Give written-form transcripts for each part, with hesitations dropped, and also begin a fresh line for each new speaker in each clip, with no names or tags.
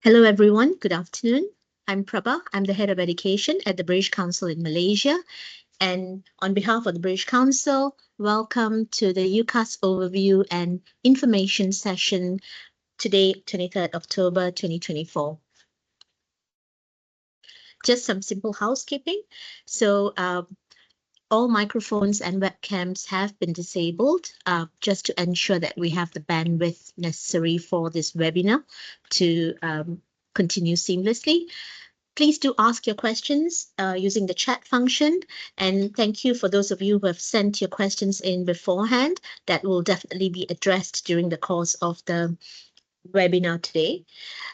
Hello everyone, good afternoon. I'm Prabha. I'm the Head of Education at the British Council in Malaysia. And on behalf of the British Council, welcome to the UCAS overview and information session today, 23rd October 2024. Just some simple housekeeping. So all microphones and webcams have been disabled just to ensure that we have the bandwidth necessary for this webinar to continue seamlessly. Please do ask your questions using the chat function. And thank you for those of you who have sent your questions in beforehand. That will definitely be addressed during the course of the webinar today.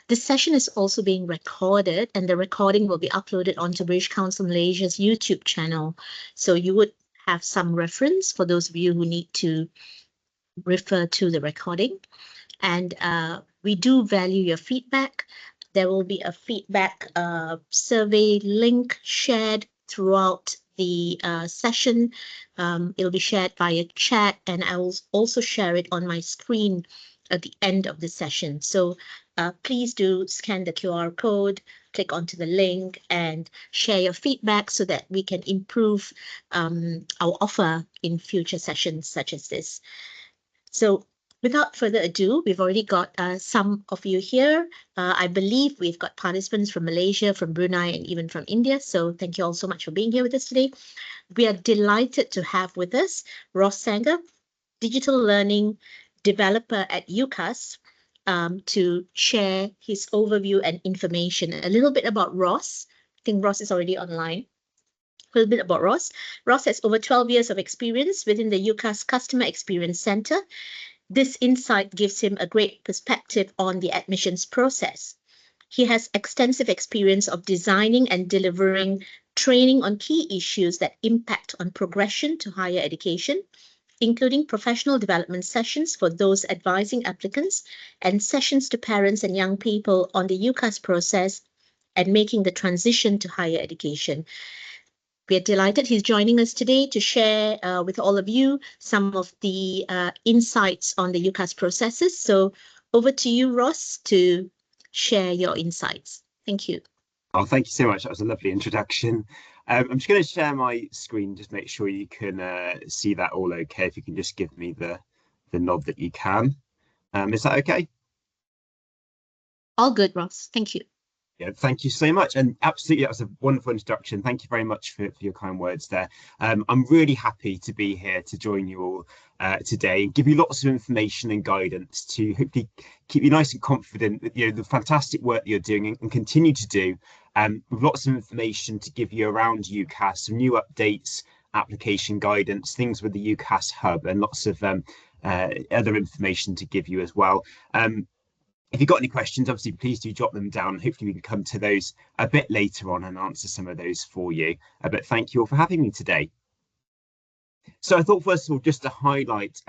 This session is also being recorded, and the recording will be uploaded onto British Council Malaysia's YouTube channel. So you would have some reference for those of you who need to refer to the recording. And we do value your feedback. There will be a feedback survey link shared throughout the session. It'll be shared via chat, and I will also share it on my screen at the end of the session. So please do scan the QR code, click onto the link, and share your feedback so that we can improve our offer in future sessions such as this. So without further ado, we've already got some of you here. I believe we've got participants from Malaysia, from Brunei, and even from India. So thank you all so much for being here with us today. We are delighted to have with us Ross Sanger, digital learning developer at UCAS, to share his overview and information. A little bit about Ross. I think Ross is already online. A little bit about Ross. Ross has over 12 years of experience within the UCAS Customer Experience Center. This insight gives him a great perspective on the admissions process. He has extensive experience of designing and delivering training on key issues that impact on progression to higher education, including professional development sessions for those advising applicants and sessions to parents and young people on the UCAS process and making the transition to higher education. We are delighted he's joining us today to share with all of you some of the insights on the UCAS processes. So over to you, Ross, to share your insights. Thank you.
Oh, thank you so much. That was a lovely introduction. I'm just going to share my screen, just make sure you can see that all okay. If you can just give me the nod that you can. Is that okay?
All good, Ross. Thank you.
Yeah, thank you so much. And absolutely, that was a wonderful introduction. Thank you very much for your kind words there. I'm really happy to be here to join you all today and give you lots of information and guidance to hopefully keep you nice and confident with the fantastic work that you're doing and continue to do. With lots of information to give you around UCAS, some new updates, application guidance, things with the UCAS hub, and lots of other information to give you as well. If you've got any questions, obviously, please do jot them down. Hopefully we can come to those a bit later on and answer some of those for you. But thank you all for having me today. So I thought, first of all, just to highlight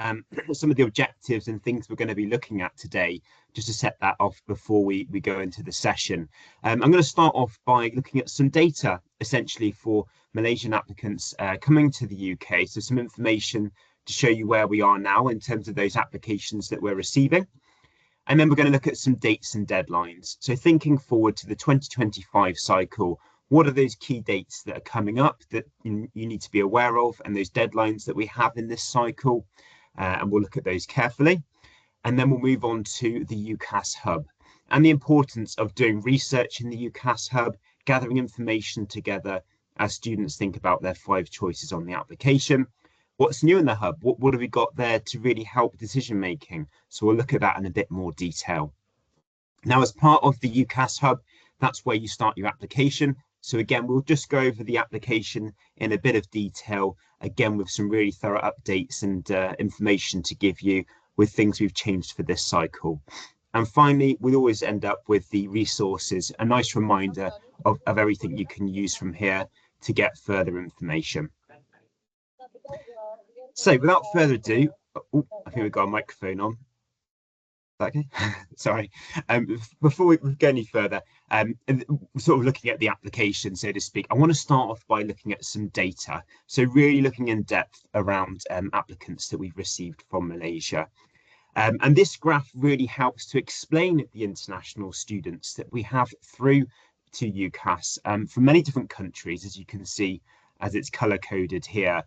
some of the objectives and things we're going to be looking at today, just to set that off before we go into the session. I'm going to start off by looking at some data, essentially, for Malaysian applicants coming to the UK. So some information to show you where we are now in terms of those applications that we're receiving. And then we're going to look at some dates and deadlines. So thinking forward to the 2025 cycle, what are those key dates that are coming up that you need to be aware of, and those deadlines that we have in this cycle? And we'll look at those carefully. And then we'll move on to the UCAS hub and the importance of doing research in the UCAS hub, gathering information together as students think about their 5 choices on the application. What's new in the hub? What have we got there to really help decision making? So we'll look at that in a bit more detail. Now, as part of the UCAS hub, that's where you start your application. So again, we'll just go over the application in a bit of detail, again, with some really thorough updates and information to give you with things we've changed for this cycle. And finally, we always end up with the resources, a nice reminder of everything you can use from here to get further information. So without further ado, I think we've got a microphone on. Okay, sorry. Before we go any further, sort of looking at the application, so to speak, I want to start off by looking at some data. So really looking in depth around applicants that we've received from Malaysia. And this graph really helps to explain the international students that we have through to UCAS from many different countries, as you can see, as it's color coded here.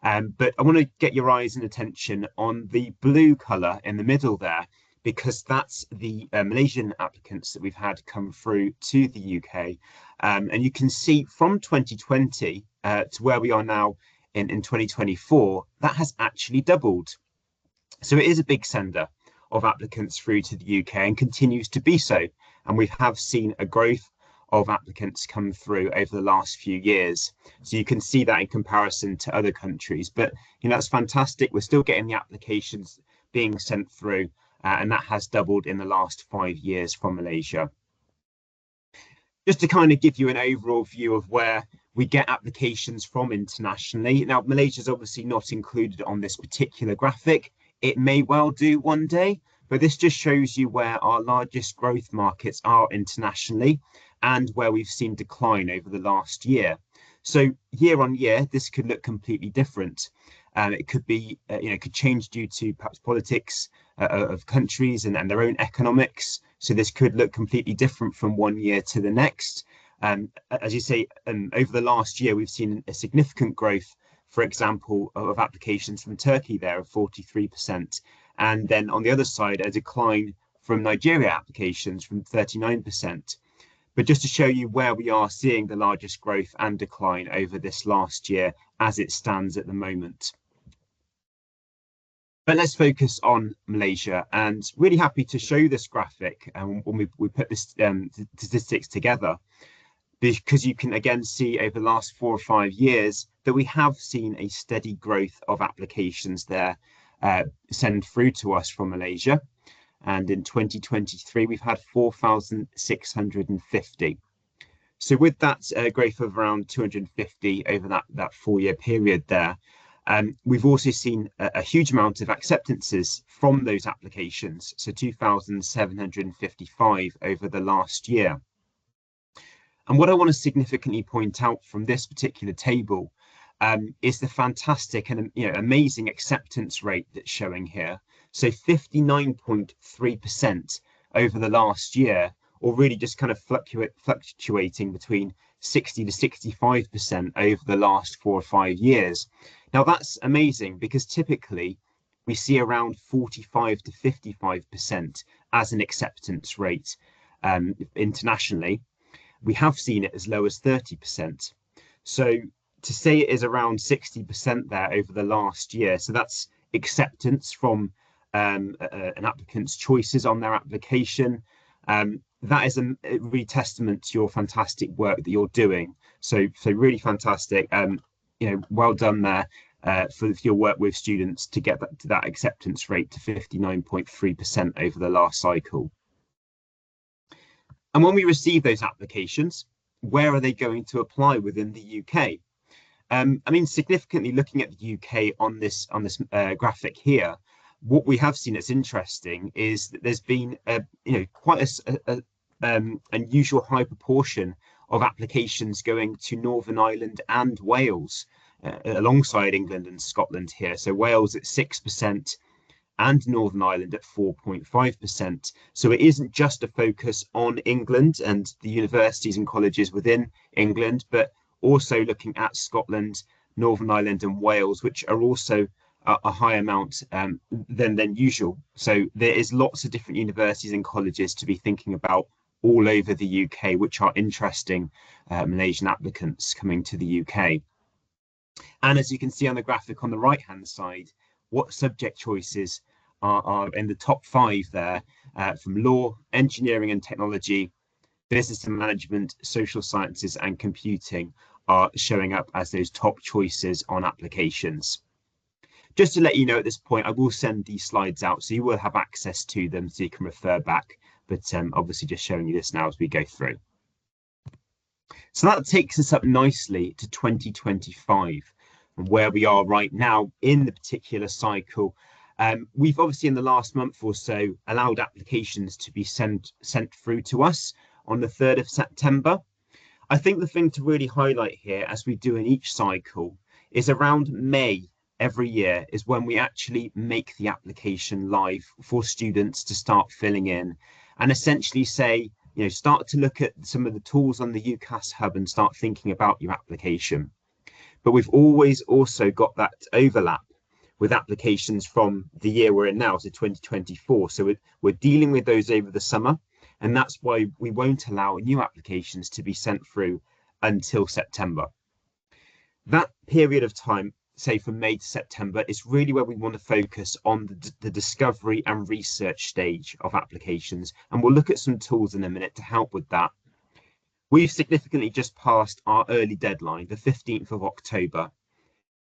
But I want to get your eyes and attention on the blue color in the middle there, because that's the Malaysian applicants that we've had come through to the UK. And you can see from 2020 to where we are now in 2024, that has actually doubled. So it is a big sender of applicants through to the UK and continues to be so. And we have seen a growth of applicants come through over the last few years. So you can see that in comparison to other countries. But that's fantastic. We're still getting the applications being sent through, and that has doubled in the last 5 years from Malaysia. Just to kind of give you an overall view of where we get applications from internationally. Now, Malaysia is obviously not included on this particular graphic. It may well do one day, but this just shows you where our largest growth markets are internationally and where we've seen decline over the last year. So year on year, this could look completely different. It could be, could change due to perhaps politics of countries and their own economics. So this could look completely different from one year to the next. As you say, over the last year, we've seen a significant growth, for example, of applications from Turkey there of 43%. And then on the other side, a decline from Nigeria applications from 39%. But just to show you where we are seeing the largest growth and decline over this last year as it stands at the moment. But let's focus on Malaysia, and really happy to show this graphic when we put this statistics together, because you can again see over the last 4 or 5 years that we have seen a steady growth of applications there sent through to us from Malaysia. And in 2023, we've had 4,650. So with that growth of around 250 over that 4-year period there, we've also seen a huge amount of acceptances from those applications. So 2,755 over the last year. And what I want to significantly point out from this particular table is the fantastic and amazing acceptance rate that's showing here. So 59.3% over the last year, or really just kind of fluctuating between 60 to 65% over the last 4 or 5 years. Now that's amazing, because typically we see around 45 to 55% as an acceptance rate internationally. We have seen it as low as 30%. So to say it is around 60% there over the last year, so that's acceptance from an applicant's choices on their application. That is a really testament to your fantastic work that you're doing. So really fantastic. Well done there for your work with students to get that acceptance rate to 59.3% over the last cycle. And when we receive those applications, where are they going to apply within the UK? Significantly looking at the UK on this graphic here, what we have seen that's interesting is that there's been quite a unusual high proportion of applications going to Northern Ireland and Wales alongside England and Scotland here. So Wales at 6% and Northern Ireland at 4.5%. So it isn't just a focus on England and the universities and colleges within England, but also looking at Scotland, Northern Ireland and Wales, which are also a high amount than usual. So there is lots of different universities and colleges to be thinking about all over the UK, which are interesting Malaysian applicants coming to the UK. And as you can see on the graphic on the right hand side, what subject choices are in the top 5 there, from law, engineering and technology, business and management, social sciences and computing are showing up as those top choices on applications. Just to let you know at this point, I will send these slides out, so you will have access to them so you can refer back, but obviously just showing you this now as we go through. So that takes us up nicely to 2025 and where we are right now in the particular cycle. We've obviously in the last month or so allowed applications to be sent through to us on the 3rd of September. I think the thing to really highlight here, as we do in each cycle, is around May every year is when we actually make the application live for students to start filling in, and essentially say, start to look at some of the tools on the UCAS hub and start thinking about your application. But we've always also got that overlap with applications from the year we're in now, so 2024. So we're dealing with those over the summer, and that's why we won't allow new applications to be sent through until September. That period of time, say from May to September, is really where we want to focus on the discovery and research stage of applications. And we'll look at some tools in a minute to help with that. We've significantly just passed our early deadline, the 15th of October.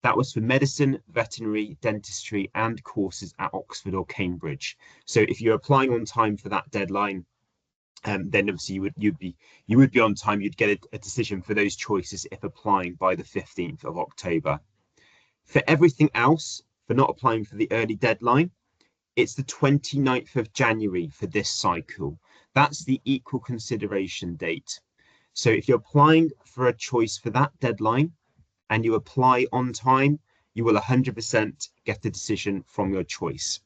That was for medicine, veterinary, dentistry, and courses at Oxford or Cambridge. So if you're applying on time for that deadline, then obviously you would be on time. You'd get a decision for those choices if applying by the 15th of October. For everything else, for not applying for the early deadline, it's the 29th of January for this cycle. That's the equal consideration date. So if you're applying for a choice for that deadline and you apply on time, you will 100% get a decision from your choice.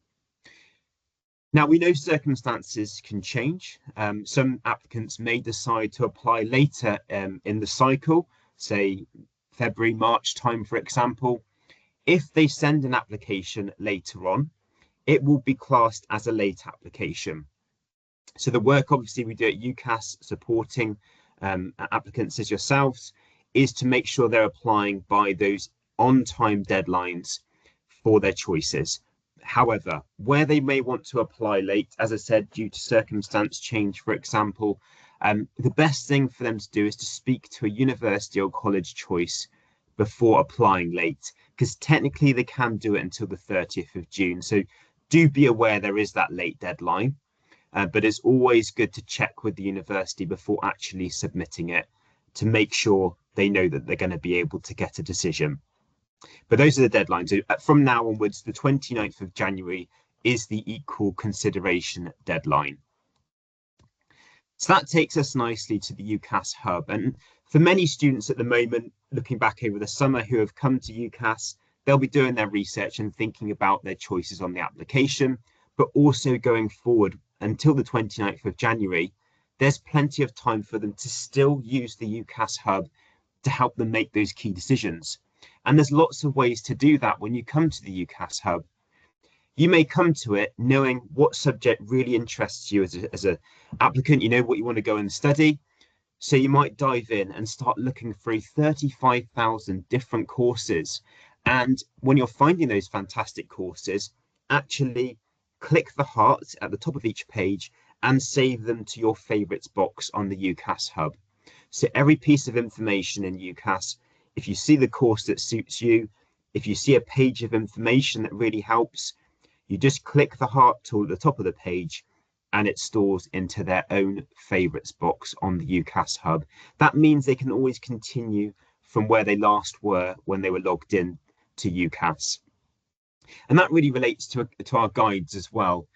Now, we know circumstances can change. Some applicants may decide to apply later in the cycle, say February, March time, for example. If they send an application later on, it will be classed as a late application. So the work obviously we do at UCAS supporting applicants as yourselves is to make sure they're applying by those on-time deadlines for their choices. However, where they may want to apply late, as I said, due to circumstance change, for example, the best thing for them to do is to speak to a university or college choice before applying late, because technically they can do it until the 30th of June. So do be aware there is that late deadline. But it's always good to check with the university before actually submitting it to make sure they know that they're going to be able to get a decision. But those are the deadlines. So from now onwards, the 29th of January is the equal consideration deadline. So that takes us nicely to the UCAS hub. And for many students at the moment, looking back over the summer who have come to UCAS, they'll be doing their research and thinking about their choices on the application, but also going forward until the 29th of January, there's plenty of time for them to still use the UCAS hub to help them make those key decisions. And there's lots of ways to do that when you come to the UCAS hub. You may come to it knowing what subject really interests you as an applicant, you know what you want to go and study. So you might dive in and start looking through 35,000 different courses. And when you're finding those fantastic courses, actually click the heart at the top of each page and save them to your favorites box on the UCAS hub. So every piece of information in UCAS, if you see the course that suits you, if you see a page of information that really helps, you just click the heart tool at the top of the page and it stores into their own favorites box on the UCAS hub. That means they can always continue from where they last were when they were logged in to UCAS. And that really relates to our guides as well.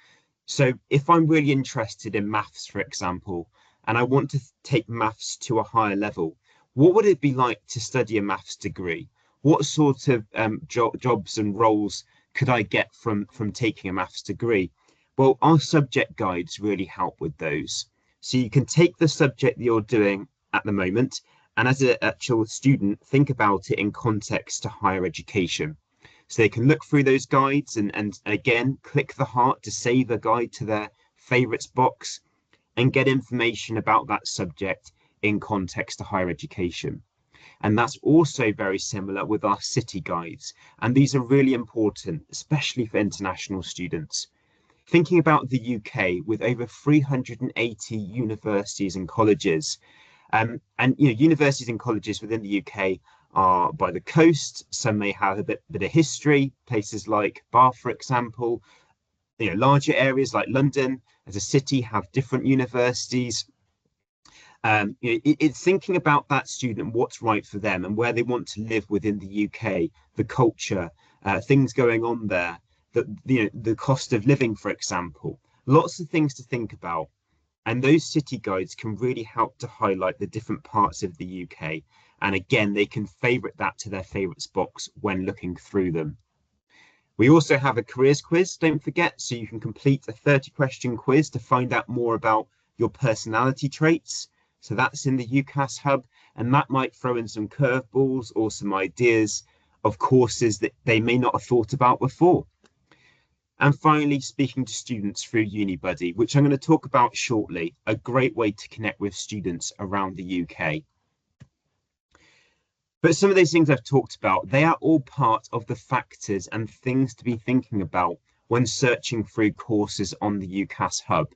So if I'm really interested in maths, for example, and I want to take maths to a higher level, what would it be like to study a maths degree? What sort of jobs and roles could I get from taking a maths degree? Well, our subject guides really help with those. So you can take the subject that you're doing at the moment, and as an actual student, think about it in context to higher education. So they can look through those guides and again, click the heart to save a guide to their favorites box and get information about that subject in context to higher education. And that's also very similar with our city guides. And these are really important, especially for international students. Thinking about the UK with over 380 universities and colleges, and universities and colleges within the UK are by the coast. Some may have a bit of history, places like Bath, for example. Larger areas like London as a city have different universities. It's thinking about that student, what's right for them and where they want to live within the UK, the culture, things going on there, the cost of living, for example. Lots of things to think about. And those city guides can really help to highlight the different parts of the UK. And again, they can favourite that to their favourites box when looking through them. We also have a careers quiz, don't forget, so you can complete a 30-question quiz to find out more about your personality traits. So that's in the UCAS hub, and that might throw in some curveballs or some ideas of courses that they may not have thought about before. And finally, speaking to students through UniBuddy, which I'm going to talk about shortly, a great way to connect with students around the UK. But some of those things I've talked about, they are all part of the factors and things to be thinking about when searching through courses on the UCAS hub.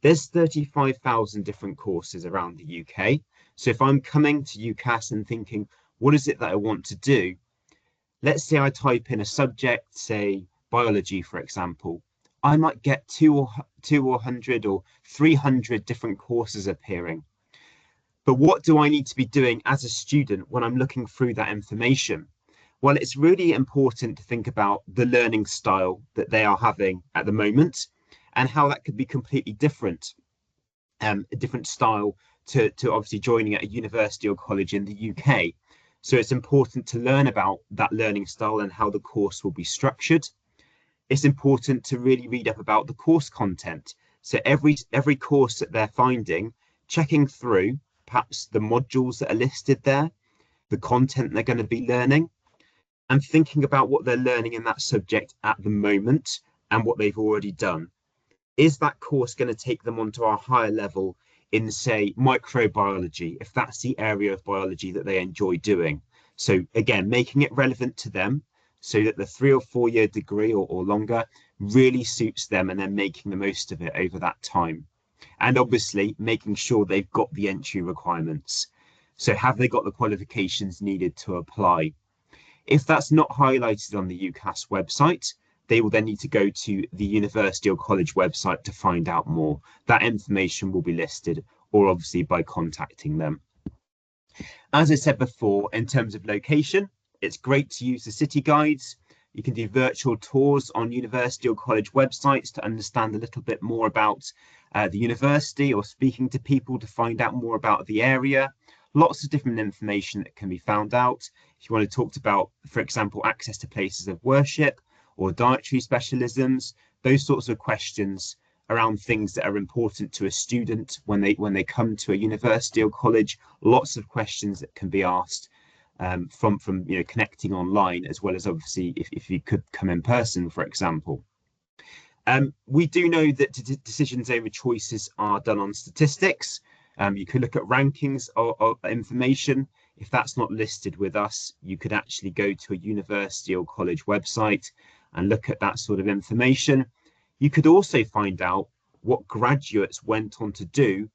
There's 35,000 different courses around the UK. So if I'm coming to UCAS and thinking, what is it that I want to do? Let's say I type in a subject, say biology, for example. I might get 200 or 300 different courses appearing. But what do I need to be doing as a student when I'm looking through that information? Well, it's really important to think about the learning style that they are having at the moment and how that could be completely different, a different style to obviously joining at a university or college in the UK. So it's important to learn about that learning style and how the course will be structured. It's important to really read up about the course content. So every course that they're finding, checking through perhaps the modules that are listed there, the content they're going to be learning, and thinking about what they're learning in that subject at the moment and what they've already done. Is that course going to take them onto a higher level in, say, microbiology, if that's the area of biology that they enjoy doing? So again, making it relevant to them so that the 3 or 4 year degree or longer really suits them and they're making the most of it over that time. And obviously making sure they've got the entry requirements. So have they got the qualifications needed to apply? If that's not highlighted on the UCAS website, they will then need to go to the university or college website to find out more. That information will be listed, or obviously by contacting them. As I said before, in terms of location, it's great to use the city guides. You can do virtual tours on university or college websites to understand a little bit more about the university, or speaking to people to find out more about the area. Lots of different information that can be found out. If you want to talk about, for example, access to places of worship or dietary specialisms, those sorts of questions around things that are important to a student when they come to a university or college, lots of questions that can be asked from connecting online, as well as obviously if you could come in person, for example. We do know that decisions over choices are done on statistics. You could look at rankings of information. If that's not listed with us, you could actually go to a university or college website and look at that sort of information. You could also find out what graduates went on to do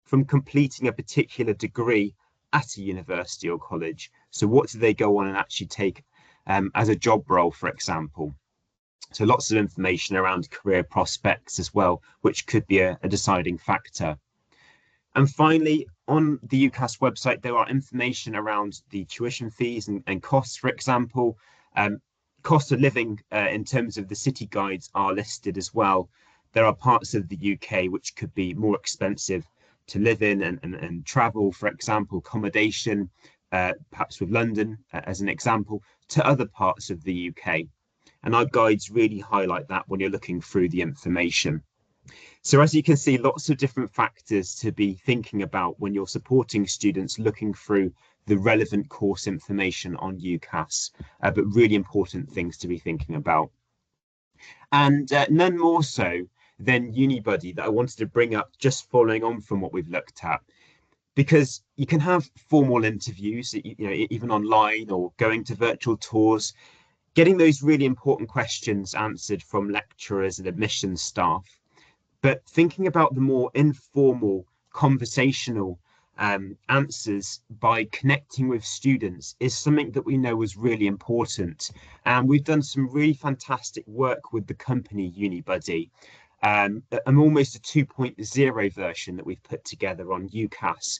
from completing a particular degree at a university or college. So what do they go on and actually take as a job role, for example? So lots of information around career prospects as well, which could be a deciding factor. And finally, on the UCAS website, there are information around the tuition fees and costs, for example. Cost of living in terms of the city guides are listed as well. There are parts of the UK which could be more expensive to live in and travel, for example, accommodation, perhaps with London as an example, to other parts of the UK. And our guides really highlight that when you're looking through the information. So as you can see, lots of different factors to be thinking about when you're supporting students looking through the relevant course information on UCAS, but really important things to be thinking about. And none more so than UniBuddy that I wanted to bring up, just following on from what we've looked at, because you can have formal interviews, even online or going to virtual tours, getting those really important questions answered from lecturers and admissions staff. But thinking about the more informal, conversational answers by connecting with students is something that we know is really important. And we've done some really fantastic work with the company UniBuddy, and almost a 2.0 version that we've put together on UCAS,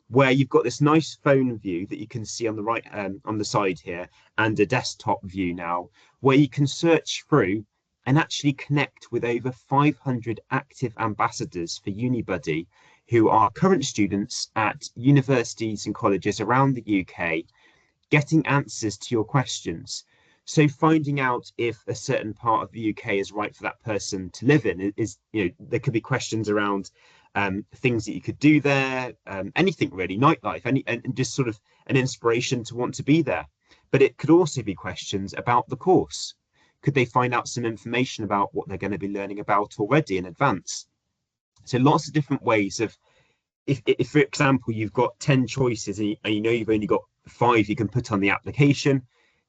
where you've got this nice phone view that you can see on the right, on the side here, and a desktop view now, where you can search through and actually connect with over 500 active ambassadors for UniBuddy, who are current students at universities and colleges around the UK, getting answers to your questions. So finding out if a certain part of the UK is right for that person to live in is, there could be questions around things that you could do there, anything really, nightlife, and just sort of an inspiration to want to be there. But it could also be questions about the course. Could they find out some information about what they're going to be learning about already in advance? So lots of different ways of, if for example, you've got 10 choices and you know you've only got 5 you can put on the application,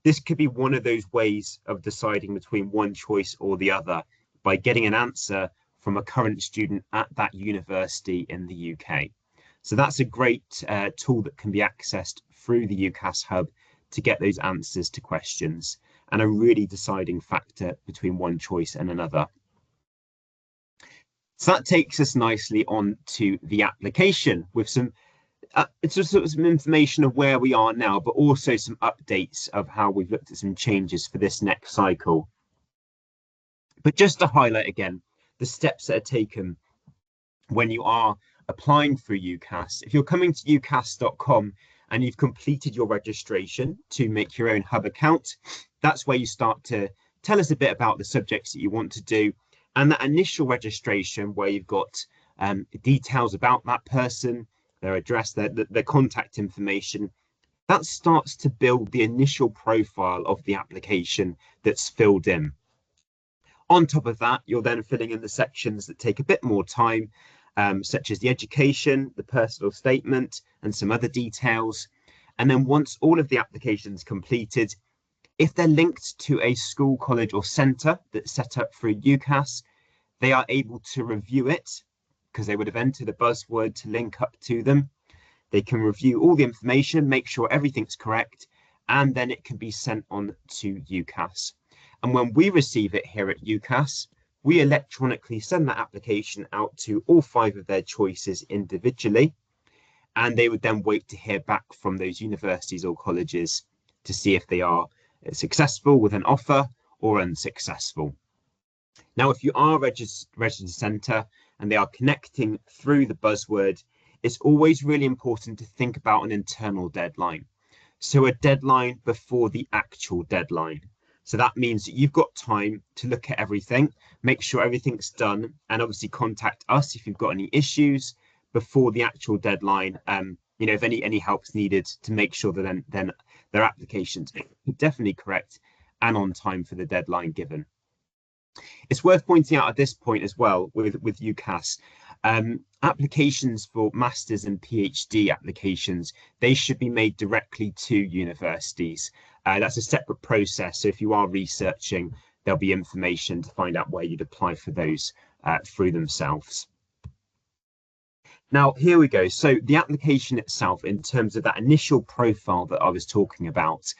this could be one of those ways of deciding between one choice or the other by getting an answer from a current student at that university in the UK. So that's a great tool that can be accessed through the UCAS Hub to get those answers to questions, and a really deciding factor between one choice and another. So that takes us nicely on to the application with some it's just sort of some information of where we are now, but also some updates of how we've looked at some changes for this next cycle. But just to highlight again, the steps that are taken when you are applying for UCAS. If you're coming to ucas.com and you've completed your registration to make your own Hub account, that's where you start to tell us a bit about the subjects that you want to do. And that initial registration where you've got details about that person, their address, their contact information, that starts to build the initial profile of the application that's filled in. On top of that, you're then filling in the sections that take a bit more time, such as the education, the personal statement, and some other details. And then once all of the application's completed, if they're linked to a school, college, or centre that's set up through UCAS, they are able to review it because they would have entered a buzzword to link up to them. They can review all the information, make sure everything's correct, and then it can be sent on to UCAS. And when we receive it here at UCAS, we electronically send that application out to all 5 of their choices individually, and they would then wait to hear back from those universities or colleges to see if they are successful with an offer or unsuccessful. Now, if you are a registered centre and they are connecting through the buzzword, it's always really important to think about an internal deadline. So a deadline before the actual deadline. So that means that you've got time to look at everything, make sure everything's done, and obviously contact us if you've got any issues before the actual deadline. If any help's needed to make sure that then their application's definitely correct and on time for the deadline given. It's worth pointing out at this point as well with UCAS, applications for Masters and PhD applications, they should be made directly to universities. That's a separate process. So if you are researching, there'll be information to find out where you'd apply for those through themselves. Now, here we go. So the application itself, in terms of that initial profile that I was talking about,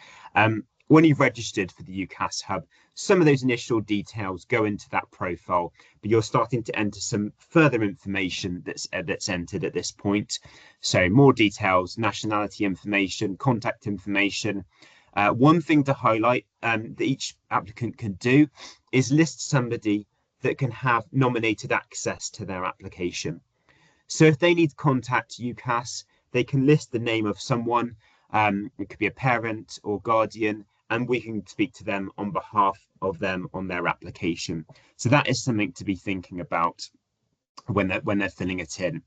when you've registered for the UCAS Hub, some of those initial details go into that profile, but you're starting to enter some further information that's entered at this point. So more details, nationality information, contact information. One thing to highlight that each applicant can do is list somebody that can have nominated access to their application. So if they need to contact UCAS, they can list the name of someone. It could be a parent or guardian, and we can speak to them on behalf of them on their application. So that is something to be thinking about when they're filling it in.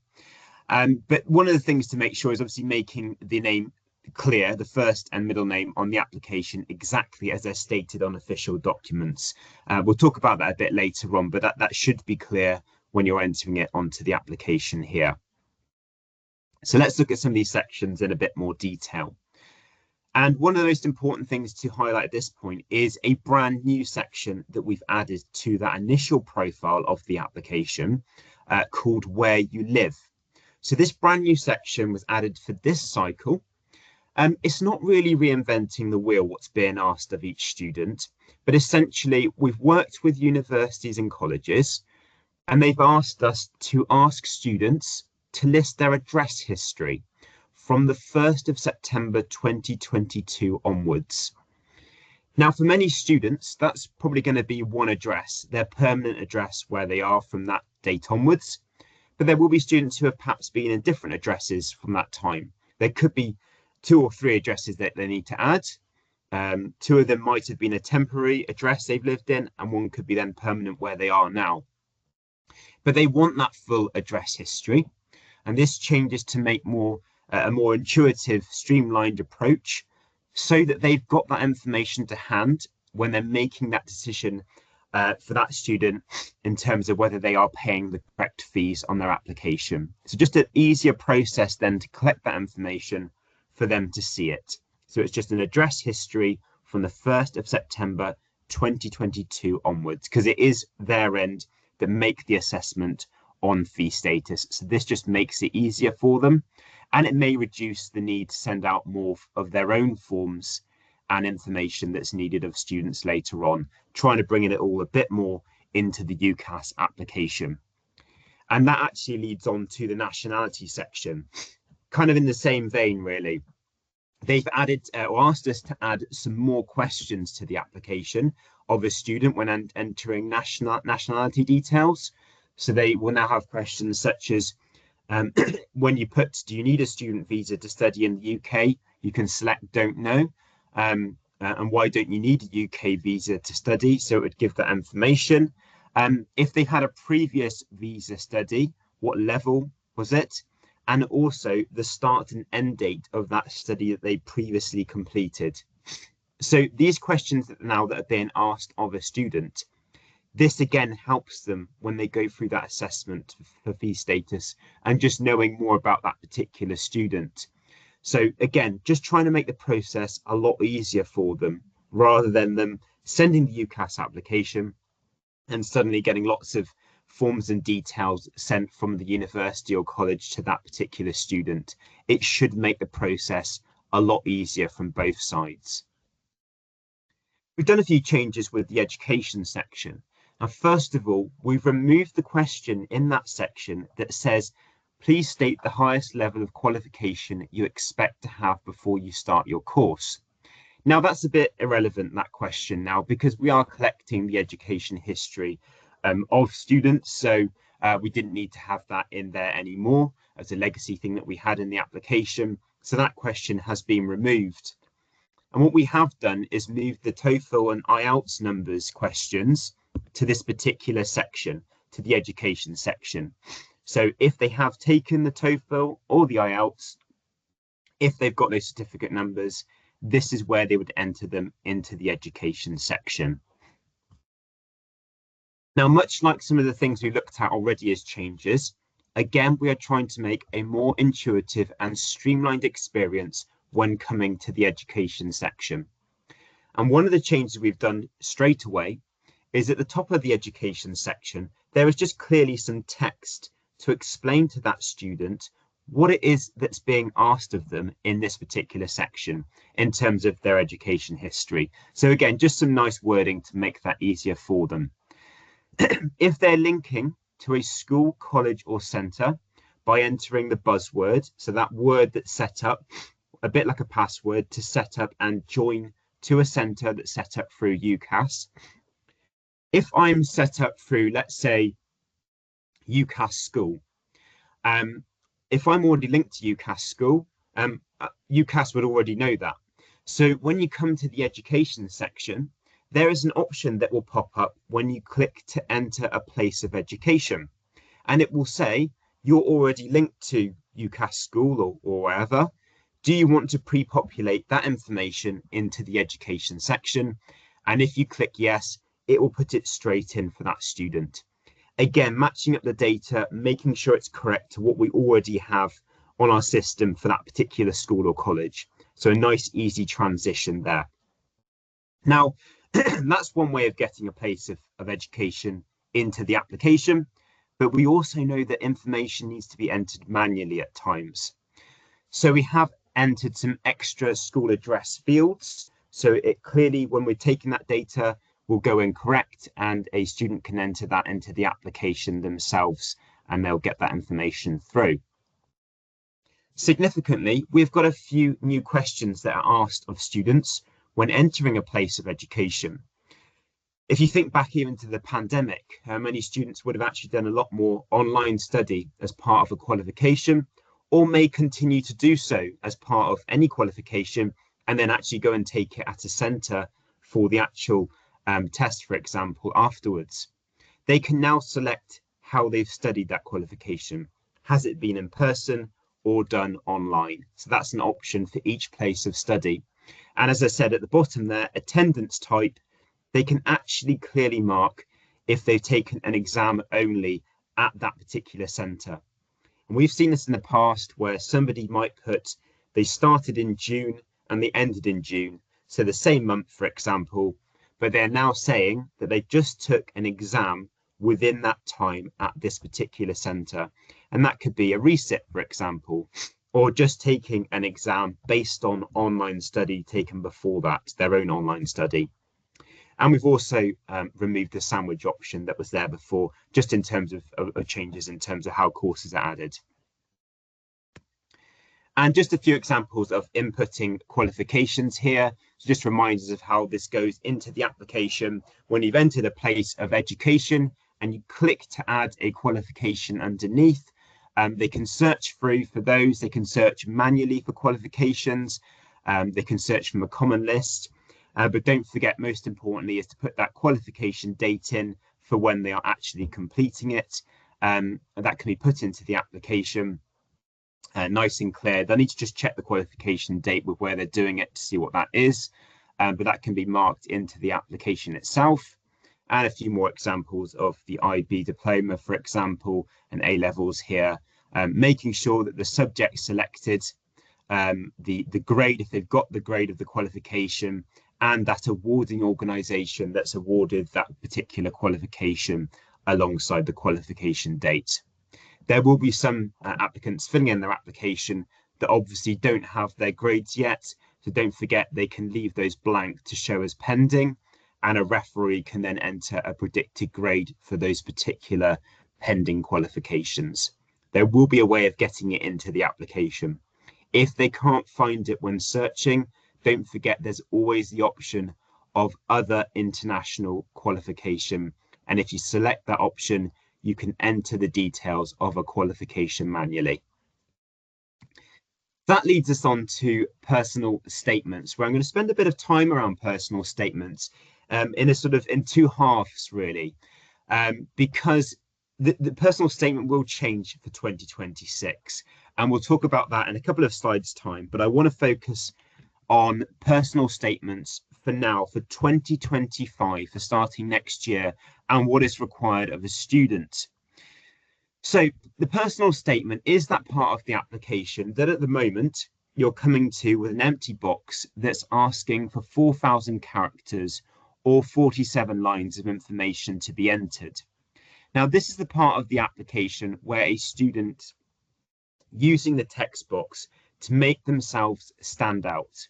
But one of the things to make sure is obviously making the name clear, the first and middle name on the application exactly as they're stated on official documents. We'll talk about that a bit later on, but that should be clear when you're entering it onto the application here. So let's look at some of these sections in a bit more detail. And one of the most important things to highlight at this point is a brand new section that we've added to that initial profile of the application called Where You Live. So this brand new section was added for this cycle. It's not really reinventing the wheel, what's being asked of each student, but essentially we've worked with universities and colleges, and they've asked us to ask students to list their address history from the 1st of September 2022 onwards. Now, for many students, that's probably going to be one address, their permanent address where they are from that date onwards. But there will be students who have perhaps been in different addresses from that time. There could be 2 or 3 addresses that they need to add. Two of them might have been a temporary address they've lived in, and one could be then permanent where they are now. But they want that full address history, and this changes to make a more intuitive, streamlined approach so that they've got that information to hand when they're making that decision for that student in terms of whether they are paying the correct fees on their application. So just an easier process then to collect that information for them to see it. So it's just an address history from the 1st of September 2022 onwards, because it is their end that make the assessment on fee status. So this just makes it easier for them, and it may reduce the need to send out more of their own forms and information that's needed of students later on, trying to bring it all a bit more into the UCAS application. And that actually leads on to the nationality section, kind of in the same vein, really. They've added or asked us to add some more questions to the application of a student when entering nationality details. So they will now have questions such as, when you put, do you need a student visa to study in the UK? You can select don't know. And why don't you need a UK visa to study? So it would give that information. If they had a previous visa study, what level was it? And also the start and end date of that study that they previously completed. So these questions that are being asked of a student, this again helps them when they go through that assessment for fee status and just knowing more about that particular student. So again, just trying to make the process a lot easier for them rather than them sending the UCAS application and suddenly getting lots of forms and details sent from the university or college to that particular student. It should make the process a lot easier from both sides. We've done a few changes with the education section. Now, first of all, we've removed the question in that section that says, please state the highest level of qualification you expect to have before you start your course. Now, that's a bit irrelevant, that question now, because we are collecting the education history of students. So we didn't need to have that in there anymore as a legacy thing that we had in the application. So that question has been removed. And what we have done is move the TOEFL and IELTS numbers questions to this particular section, to the education section. So if they have taken the TOEFL or the IELTS, if they've got those certificate numbers, this is where they would enter them into the education section. Now, much like some of the things we looked at already as changes, again, we are trying to make a more intuitive and streamlined experience when coming to the education section. And one of the changes we've done straight away is at the top of the education section, there is just clearly some text to explain to that student what it is that's being asked of them in this particular section in terms of their education history. So again, just some nice wording to make that easier for them. If they're linking to a school, college or centre by entering the buzzword, so that word that's set up, a bit like a password to set up and join to a centre that's set up through UCAS. If I'm set up through, let's say, UCAS school, if I'm already linked to UCAS school, UCAS would already know that. So when you come to the education section, there is an option that will pop up when you click to enter a place of education. And it will say, you're already linked to UCAS school or wherever. Do you want to pre-populate that information into the education section? And if you click yes, it will put it straight in for that student. Again, matching up the data, making sure it's correct to what we already have on our system for that particular school or college. So a nice, easy transition there. Now, that's one way of getting a place of education into the application, but we also know that information needs to be entered manually at times. So we have entered some extra school address fields. So it clearly, when we're taking that data, will go incorrect and a student can enter that into the application themselves and they'll get that information through. Significantly, we've got a few new questions that are asked of students when entering a place of education. If you think back even to the pandemic, many students would have actually done a lot more online study as part of a qualification, or may continue to do so as part of any qualification and then actually go and take it at a centre for the actual test, for example, afterwards. They can now select how they've studied that qualification. Has it been in person or done online? So that's an option for each place of study. And as I said at the bottom there, attendance type, they can actually clearly mark if they've taken an exam only at that particular centre. And we've seen this in the past where somebody might put, they started in June and they ended in June. So the same month, for example, but they're now saying that they just took an exam within that time at this particular centre. And that could be a resit, for example, or just taking an exam based on online study taken before that, their own online study. And we've also removed the sandwich option that was there before, just in terms of changes in terms of how courses are added. And just a few examples of inputting qualifications here. So just reminders of how this goes into the application. When you've entered a place of education and you click to add a qualification underneath, they can search through for those. They can search manually for qualifications. They can search from a common list. But don't forget, most importantly, is to put that qualification date in for when they are actually completing it. That can be put into the application. Nice and clear. They'll need to just check the qualification date with where they're doing it to see what that is, but that can be marked into the application itself. And a few more examples of the IB diploma, for example, and A levels here, making sure that the subject selected, the grade, if they've got the grade of the qualification, and that awarding organisation that's awarded that particular qualification alongside the qualification date. There will be some applicants filling in their application that obviously don't have their grades yet. So don't forget, they can leave those blank to show as pending, and a referee can then enter a predicted grade for those particular pending qualifications. There will be a way of getting it into the application. If they can't find it when searching, don't forget there's always the option of other international qualification. And if you select that option, you can enter the details of a qualification manually. That leads us on to personal statements, where I'm going to spend a bit of time around personal statements in two halves, really, because the personal statement will change for 2026. And we'll talk about that in a couple of slides' time. But I want to focus on personal statements for now, for 2025, for starting next year, and what is required of a student. So the personal statement is that part of the application that at the moment you're coming to with an empty box that's asking for 4,000 characters or 47 lines of information to be entered. Now, this is the part of the application where a student using the text box to make themselves stand out.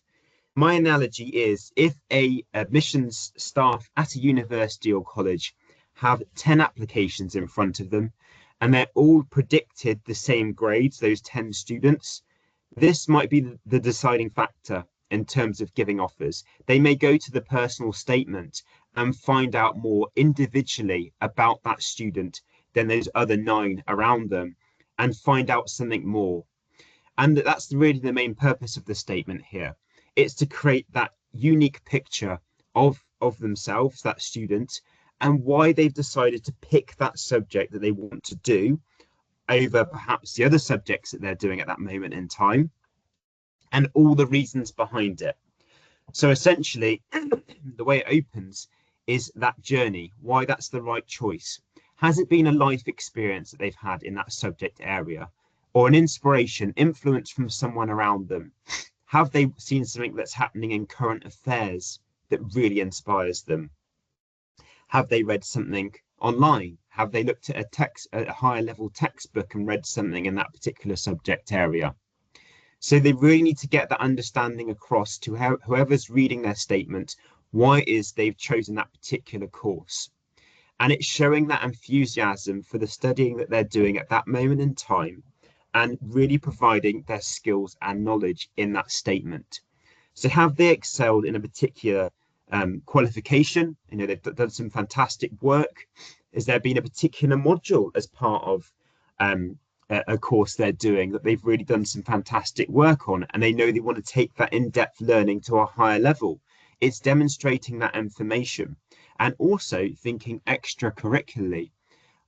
My analogy is if a admissions staff at a university or college have 10 applications in front of them and they're all predicted the same grades, those 10 students, this might be the deciding factor in terms of giving offers. They may go to the personal statement and find out more individually about that student than those other 9 around them and find out something more. And that's really the main purpose of the statement here. It's to create that unique picture of themselves, that student, and why they've decided to pick that subject that they want to do over perhaps the other subjects that they're doing at that moment in time, and all the reasons behind it. So essentially, the way it opens is that journey, why that's the right choice. Has it been a life experience that they've had in that subject area, or an inspiration, influence from someone around them? Have they seen something that's happening in current affairs that really inspires them? Have they read something online? Have they looked at a higher level textbook and read something in that particular subject area? So they really need to get that understanding across to whoever's reading their statement, why it is they've chosen that particular course. And it's showing that enthusiasm for the studying that they're doing at that moment in time, and really providing their skills and knowledge in that statement. So have they excelled in a particular qualification? You know, they've done some fantastic work. Has there been a particular module as part of a course they're doing that they've really done some fantastic work on, and they know they want to take that in-depth learning to a higher level. It's demonstrating that information and also thinking extracurricularly.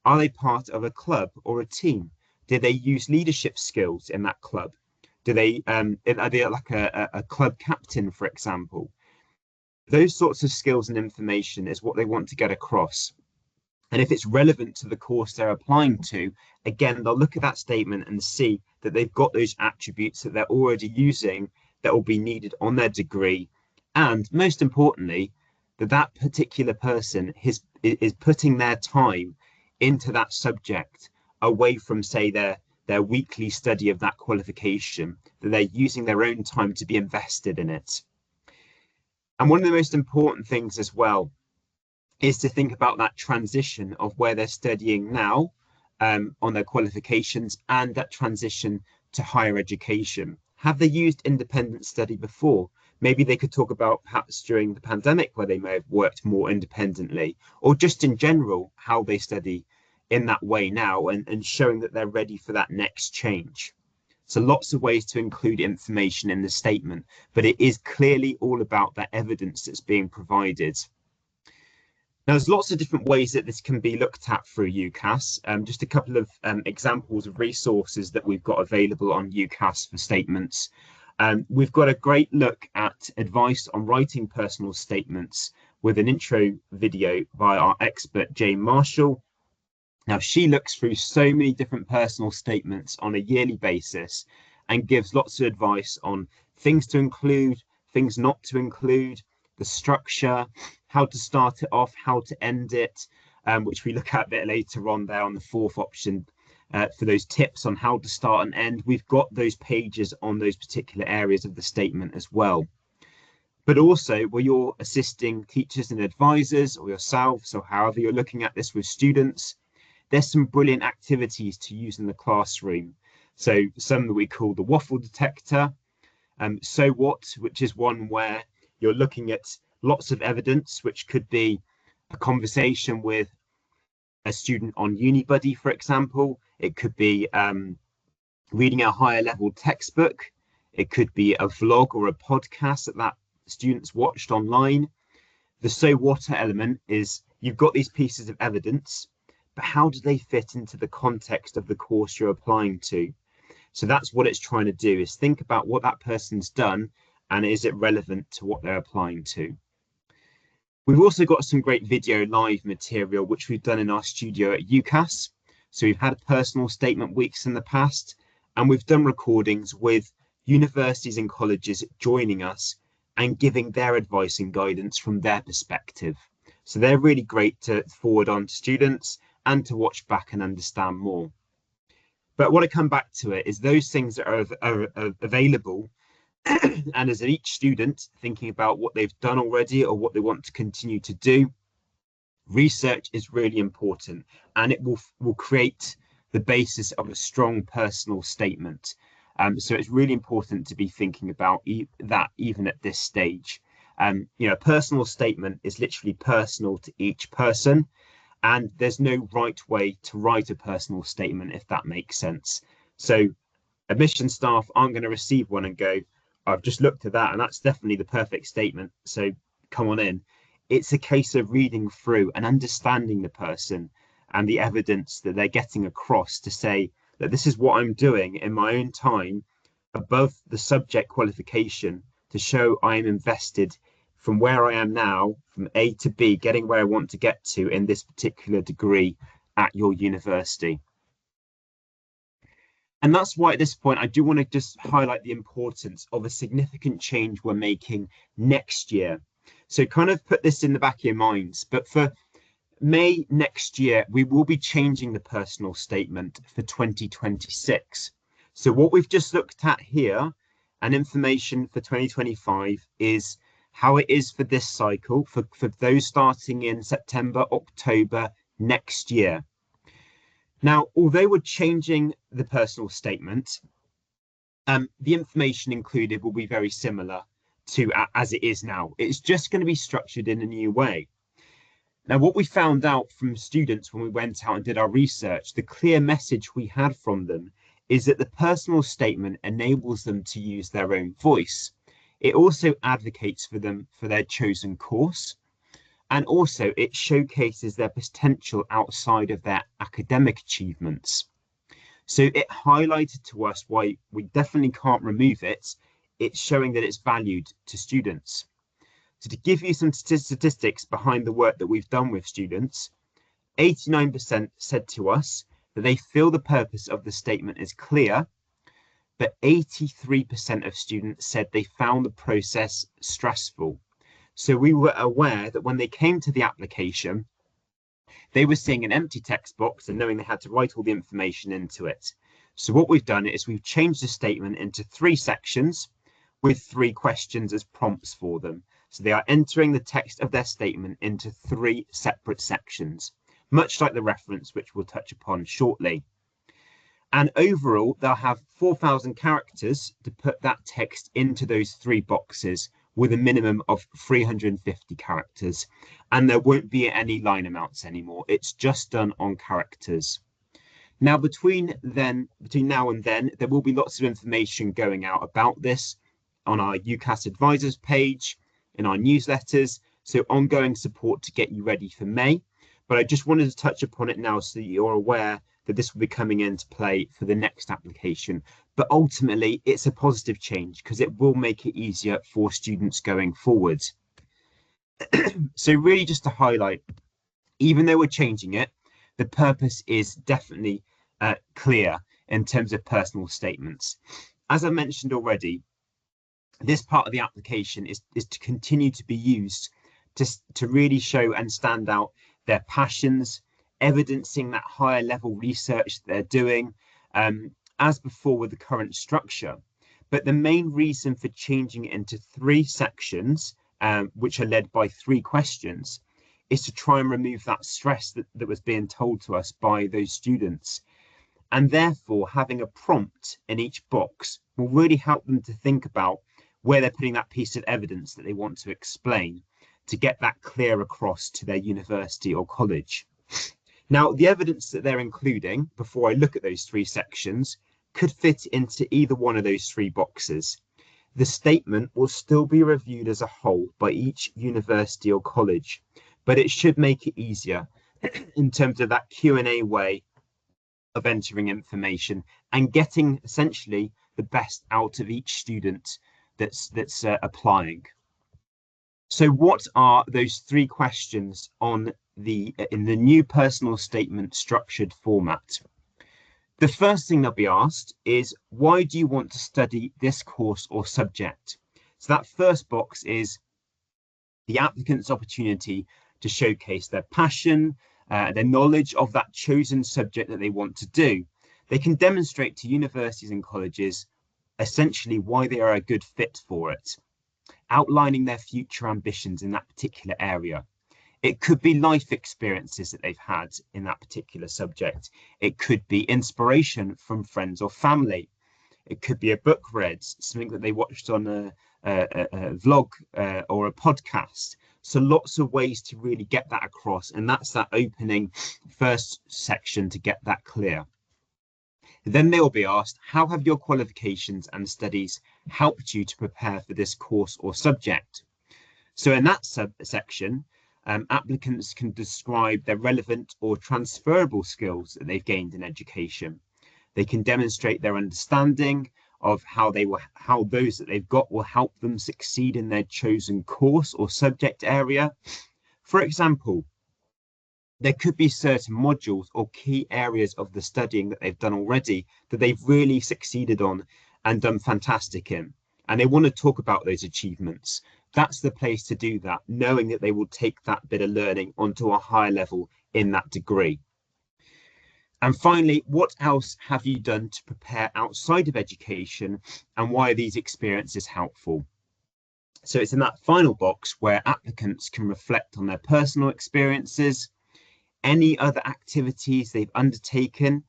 Are they part of a club or a team? Do they use leadership skills in that club? Do they are they like a club captain, for example? Those sorts of skills and information is what they want to get across. And if it's relevant to the course they're applying to, again, they'll look at that statement and see that they've got those attributes that they're already using that will be needed on their degree. And most importantly, that that particular person is putting their time into that subject away from, say, their weekly study of that qualification, that they're using their own time to be invested in it. And one of the most important things as well is to think about that transition of where they're studying now on their qualifications and that transition to higher education. Have they used independent study before? Maybe they could talk about perhaps during the pandemic where they may have worked more independently, or just in general, how they study in that way now and showing that they're ready for that next change. So lots of ways to include information in the statement, but it is clearly all about that evidence that's being provided. Now, there's lots of different ways that this can be looked at through UCAS. Just a couple of examples of resources that we've got available on UCAS for statements. We've got a great look at advice on writing personal statements with an intro video by our expert, Jane Marshall. Now, she looks through so many different personal statements on a yearly basis and gives lots of advice on things to include, things not to include, the structure, how to start it off, how to end it, which we look at a bit later on there on the fourth option for those tips on how to start and end. We've got those pages on those particular areas of the statement as well. But also where you're assisting teachers and advisors or yourselves, or however you're looking at this with students, there's some brilliant activities to use in the classroom. So some that we call the waffle detector, so what, which is one where you're looking at lots of evidence, which could be a conversation with a student on UniBuddy, for example. It could be reading a higher level textbook. It could be a vlog or a podcast that students watched online. The so what element is you've got these pieces of evidence, but how do they fit into the context of the course you're applying to? So that's what it's trying to do, is think about what that person's done and is it relevant to what they're applying to. We've also got some great video live material, which we've done in our studio at UCAS. So we've had personal statement weeks in the past, and we've done recordings with universities and colleges joining us and giving their advice and guidance from their perspective. So they're really great to forward on to students and to watch back and understand more. But I want to come back to it is those things that are available and as each student thinking about what they've done already or what they want to continue to do, research is really important, and it will create the basis of a strong personal statement. So it's really important to be thinking about that even at this stage. A personal statement is literally personal to each person, and there's no right way to write a personal statement, if that makes sense. So admission staff aren't going to receive one and go, I've just looked at that and that's definitely the perfect statement, so come on in. It's a case of reading through and understanding the person and the evidence that they're getting across to say that this is what I'm doing in my own time above the subject qualification to show I am invested from where I am now, from A to B, getting where I want to get to in this particular degree at your university. And that's why at this point, I do want to just highlight the importance of a significant change we're making next year. So kind of put this in the back of your minds, but for May next year, we will be changing the personal statement for 2026. So what we've just looked at here and information for 2025 is how it is for this cycle, for those starting in September, October next year. Now, although we're changing the personal statement, the information included will be very similar to as it is now. It's just going to be structured in a new way. Now, what we found out from students when we went out and did our research, the clear message we had from them is that the personal statement enables them to use their own voice. It also advocates for them for their chosen course, and also it showcases their potential outside of their academic achievements. So it highlighted to us why we definitely can't remove it. It's showing that it's valued to students. So to give you some statistics behind the work that we've done with students, 89% said to us that they feel the purpose of the statement is clear, but 83% of students said they found the process stressful. So we were aware that when they came to the application, they were seeing an empty text box and knowing they had to write all the information into it. So what we've done is we've changed the statement into 3 sections with 3 questions as prompts for them. So they are entering the text of their statement into 3 separate sections, much like the reference, which we'll touch upon shortly. And overall, they'll have 4,000 characters to put that text into those 3 boxes with a minimum of 350 characters. And there won't be any line amounts anymore. It's just done on characters. Now, between now and then, there will be lots of information going out about this on our UCAS advisors page, in our newsletters, so ongoing support to get you ready for May. But I just wanted to touch upon it now so that you're aware that this will be coming into play for the next application. But ultimately, it's a positive change because it will make it easier for students going forward. So really just to highlight, even though we're changing it, the purpose is definitely clear in terms of personal statements. As I mentioned already, this part of the application is to continue to be used to really show and stand out their passions, evidencing that higher level research that they're doing, as before with the current structure. But the main reason for changing it into 3 sections, which are led by 3 questions, is to try and remove that stress that was being told to us by those students. And therefore, having a prompt in each box will really help them to think about where they're putting that piece of evidence that they want to explain to get that clear across to their university or college. Now, the evidence that they're including, before I look at those 3 sections, could fit into either one of those 3 boxes. The statement will still be reviewed as a whole by each university or college, but it should make it easier in terms of that Q&A way of entering information and getting essentially the best out of each student that's applying. So what are those 3 questions in the new personal statement structured format? The first thing they'll be asked is, why do you want to study this course or subject? So that first box is the applicant's opportunity to showcase their passion, their knowledge of that chosen subject that they want to do. They can demonstrate to universities and colleges essentially why they are a good fit for it, outlining their future ambitions in that particular area. It could be life experiences that they've had in that particular subject. It could be inspiration from friends or family. It could be a book read, something that they watched on a vlog or a podcast. So lots of ways to really get that across. And that's that opening first section to get that clear. Then they'll be asked, how have your qualifications and studies helped you to prepare for this course or subject? So in that subsection, applicants can describe their relevant or transferable skills that they've gained in education. They can demonstrate their understanding of how those that they've got will help them succeed in their chosen course or subject area. For example, there could be certain modules or key areas of the studying that they've done already that they've really succeeded on and done fantastic in, and they want to talk about those achievements. That's the place to do that, knowing that they will take that bit of learning onto a higher level in that degree. And finally, what else have you done to prepare outside of education, and why are these experiences helpful? So it's in that final box where applicants can reflect on their personal experiences, any other activities they've undertaken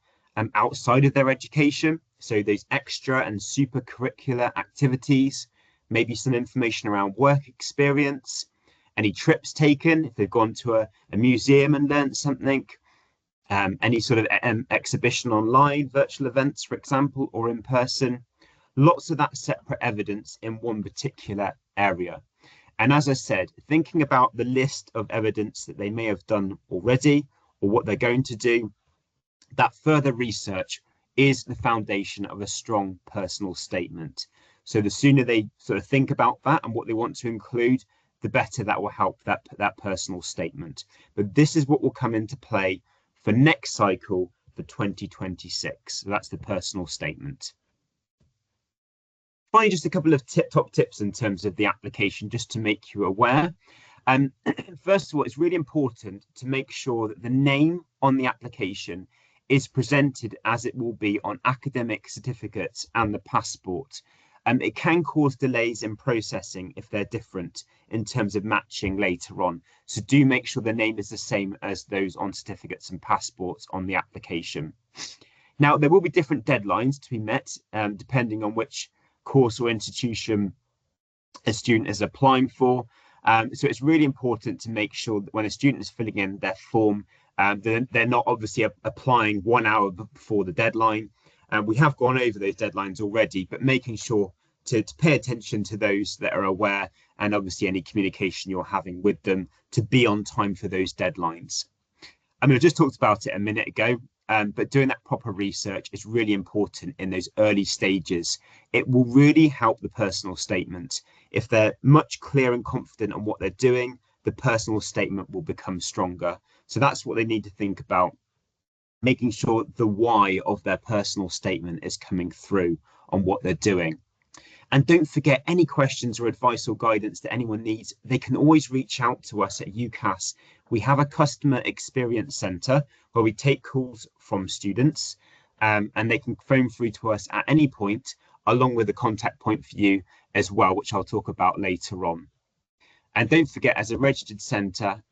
outside of their education. So those extra and super curricular activities, maybe some information around work experience, any trips taken, if they've gone to a museum and learned something, any sort of exhibition online, virtual events, for example, or in person. Lots of that separate evidence in one particular area. And as I said, thinking about the list of evidence that they may have done already or what they're going to do, that further research is the foundation of a strong personal statement. So the sooner they sort of think about that and what they want to include, the better that will help that personal statement. But this is what will come into play for next cycle for 2026. So that's the personal statement. Finally, just a couple of top tips in terms of the application, just to make you aware. First of all, it's really important to make sure that the name on the application is presented as it will be on academic certificates and the passport. It can cause delays in processing if they're different in terms of matching later on. So do make sure the name is the same as those on certificates and passports on the application. Now, there will be different deadlines to be met depending on which course or institution a student is applying for. So it's really important to make sure that when a student is filling in their form, they're not obviously applying 1 hour before the deadline. We have gone over those deadlines already, but making sure to pay attention to those that are aware, and obviously any communication you're having with them to be on time for those deadlines. I mean, I just talked about it a minute ago, but doing that proper research is really important in those early stages. It will really help the personal statement. If they're much clear and confident on what they're doing, the personal statement will become stronger. So that's what they need to think about, making sure the why of their personal statement is coming through on what they're doing. And don't forget, any questions or advice or guidance that anyone needs, they can always reach out to us at UCAS. We have a customer experience centre where we take calls from students, and they can phone through to us at any point, along with a contact point for you as well, which I'll talk about later on. And don't forget, as a registered centre,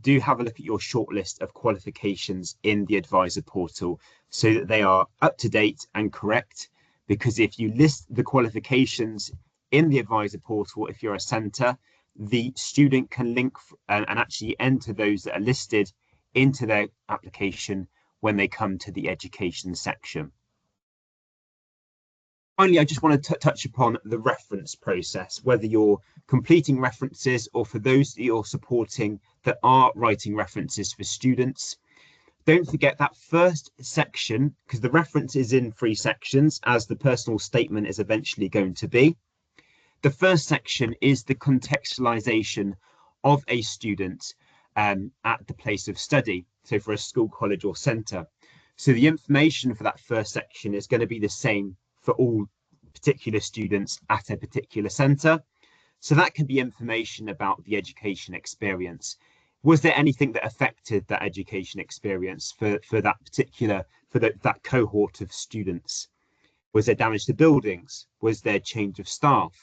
do have a look at your shortlist of qualifications in the advisor portal so that they are up to date and correct. Because if you list the qualifications in the advisor portal, if you're a centre, the student can link and actually enter those that are listed into their application when they come to the education section. Finally, I just want to touch upon the reference process, whether you're completing references or for those that you're supporting that are writing references for students. Don't forget that first section, because the reference is in 3 sections, as the personal statement is eventually going to be. The first section is the contextualization of a student at the place of study, so for a school, college or centre. So the information for that first section is going to be the same for all particular students at a particular centre. So that can be information about the education experience. Was there anything that affected that education experience for that particular, that cohort of students? Was there damage to buildings? Was there change of staff?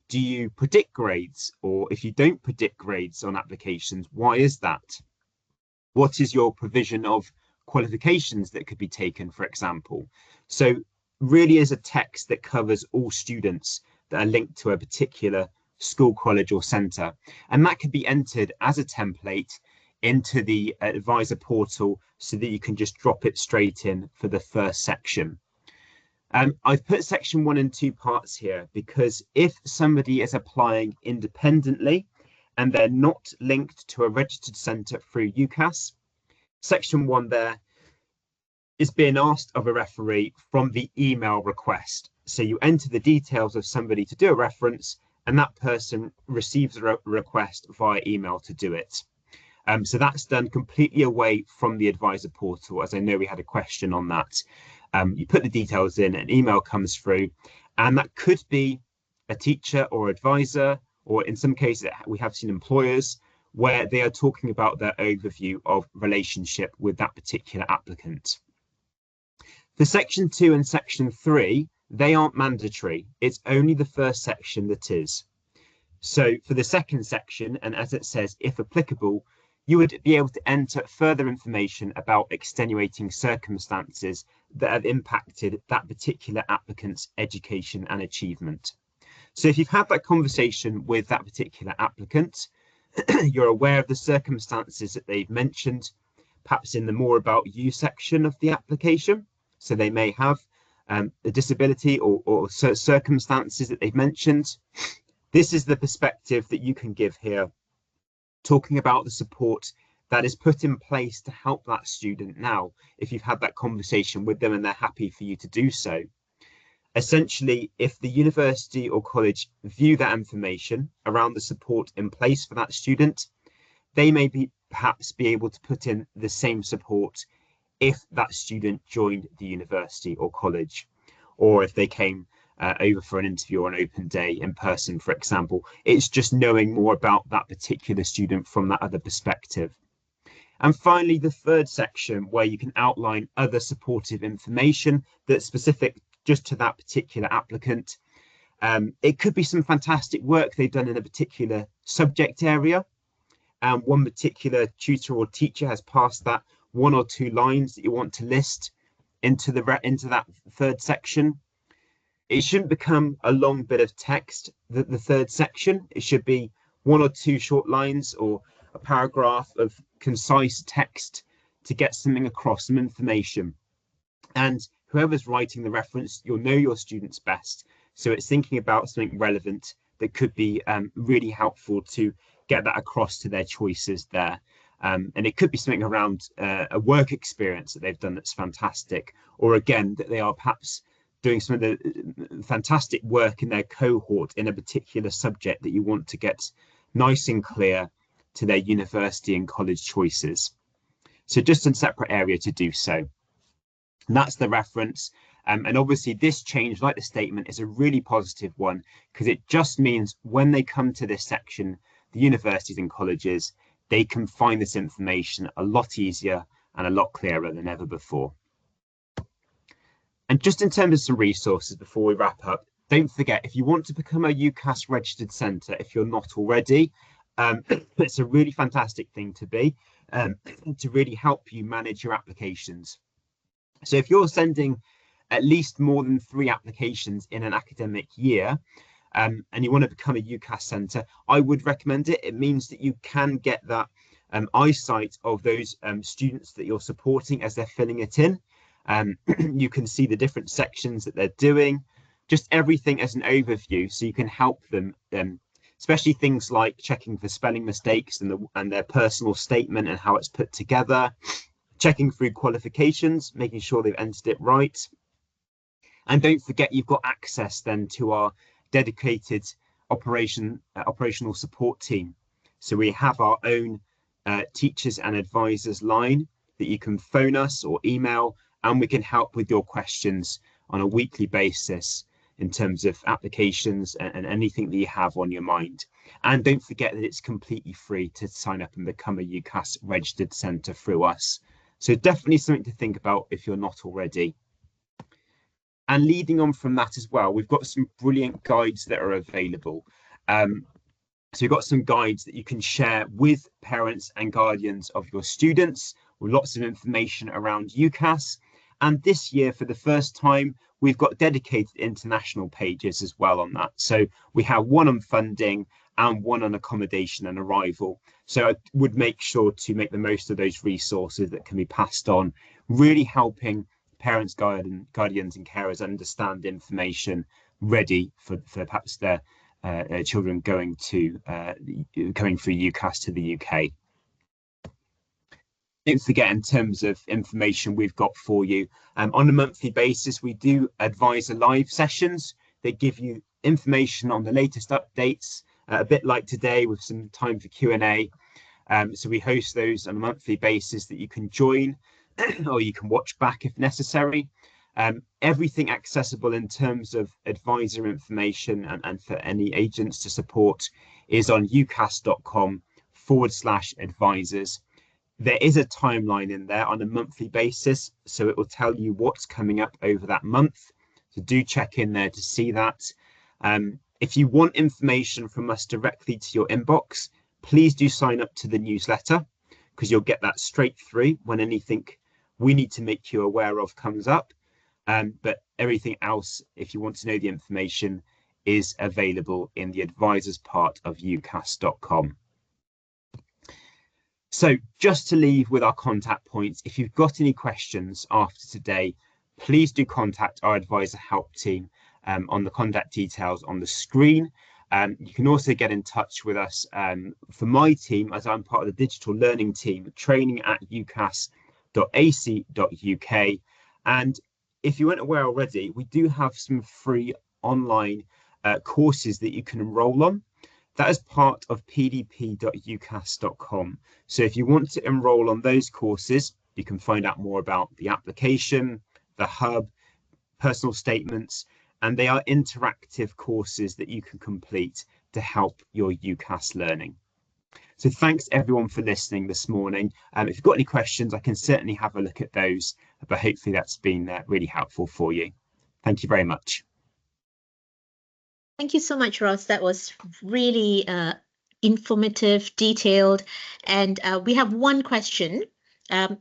Do you predict grades? Or if you don't predict grades on applications, why is that? What is your provision of qualifications that could be taken, for example? So really is a text that covers all students that are linked to a particular school, college or centre, and that can be entered as a template into the advisor portal so that you can just drop it straight in for the first section. I've put section 1 in 2 parts here because if somebody is applying independently and they're not linked to a registered centre through UCAS, section 1 there is being asked of a referee from the email request. So you enter the details of somebody to do a reference, and that person receives a request via email to do it. So that's done completely away from the advisor portal, as I know we had a question on that. You put the details in, an email comes through, and that could be a teacher or advisor, or in some cases we have seen employers where they are talking about their overview of relationship with that particular applicant. For section 2 and section 3, they aren't mandatory. It's only the first section that is. So for the second section, and as it says, if applicable, you would be able to enter further information about extenuating circumstances that have impacted that particular applicant's education and achievement. So if you've had that conversation with that particular applicant, You're aware of the circumstances that they've mentioned, perhaps in the more about you section of the application. So they may have a disability or circumstances that they've mentioned. This is the perspective that you can give here, talking about the support that is put in place to help that student now, if you've had that conversation with them and they're happy for you to do so. Essentially, if the university or college view that information around the support in place for that student, they may perhaps be able to put in the same support if that student joined the university or college, or if they came over for an interview or an open day in person, for example. It's just knowing more about that particular student from that other perspective. And finally, the third section, where you can outline other supportive information that's specific just to that particular applicant. It could be some fantastic work they've done in a particular subject area. One particular tutor or teacher has passed that 1 or 2 lines that you want to list into that third section. It shouldn't become a long bit of text, the third section. It should be 1 or 2 short lines or a paragraph of concise text to get something across, some information. And whoever's writing the reference, you'll know your students best. So it's thinking about something relevant that could be really helpful to get that across to their choices there. And it could be something around a work experience that they've done that's fantastic, or again, that they are perhaps doing some of the fantastic work in their cohort in a particular subject that you want to get nice and clear to their university and college choices. So just a separate area to do so. And that's the reference. And obviously this change, like the statement, is a really positive one, because it just means when they come to this section, the universities and colleges, they can find this information a lot easier and a lot clearer than ever before. And just in terms of some resources before we wrap up, don't forget, if you want to become a UCAS registered centre, if you're not already, it's a really fantastic thing to be, to really help you manage your applications. So if you're sending at least more than 3 applications in an academic year, and you want to become a UCAS centre, I would recommend it. It means that you can get that eyesight of those students that you're supporting as they're filling it in. You can see the different sections that they're doing, just everything as an overview, so you can help them, especially things like checking for spelling mistakes and their personal statement and how it's put together, checking through qualifications, making sure they've entered it right. And don't forget, you've got access then to our dedicated operational support team. So we have our own teachers and advisors line that you can phone us or email, and we can help with your questions on a weekly basis in terms of applications and anything that you have on your mind. And don't forget that it's completely free to sign up and become a UCAS registered centre through us. So definitely something to think about if you're not already. And leading on from that as well, we've got some brilliant guides that are available. So you've got some guides that you can share with parents and guardians of your students, with lots of information around UCAS. And this year, for the first time, we've got dedicated international pages as well on that. So we have one on funding and one on accommodation and arrival. So I would make sure to make the most of those resources that can be passed on, really helping parents, guardians and carers understand information ready for perhaps their children going through UCAS to the UK. Don't forget, in terms of information we've got for you, on a monthly basis, we do advisor live sessions. They give you information on the latest updates, a bit like today with some time for Q&A. So we host those on a monthly basis that you can join or you can watch back if necessary. Everything accessible in terms of advisor information and for any agents to support is on ucas.com/advisors. There is a timeline in there on a monthly basis, so it will tell you what's coming up over that month. So do check in there to see that. If you want information from us directly to your inbox, please do sign up to the newsletter, because you'll get that straight through when anything we need to make you aware of comes up. But everything else, if you want to know the information, is available in the advisors part of ucas.com. So just to leave with our contact points, if you've got any questions after today, please do contact our advisor help team on the contact details on the screen. You can also get in touch with us for my team, as I'm part of the digital learning team, training@ucas.ac.uk. And if you weren't aware already, we do have some free online courses that you can enroll on. That is part of pdp.ucas.com. So if you want to enroll on those courses, you can find out more about the application, the hub, personal statements, and they are interactive courses that you can complete to help your UCAS learning. So thanks everyone for listening this morning. If you've got any questions, I can certainly have a look at those, but hopefully that's been really helpful for you. Thank you very much.
Thank you so much, Ross. That was really informative, detailed, and we have one question.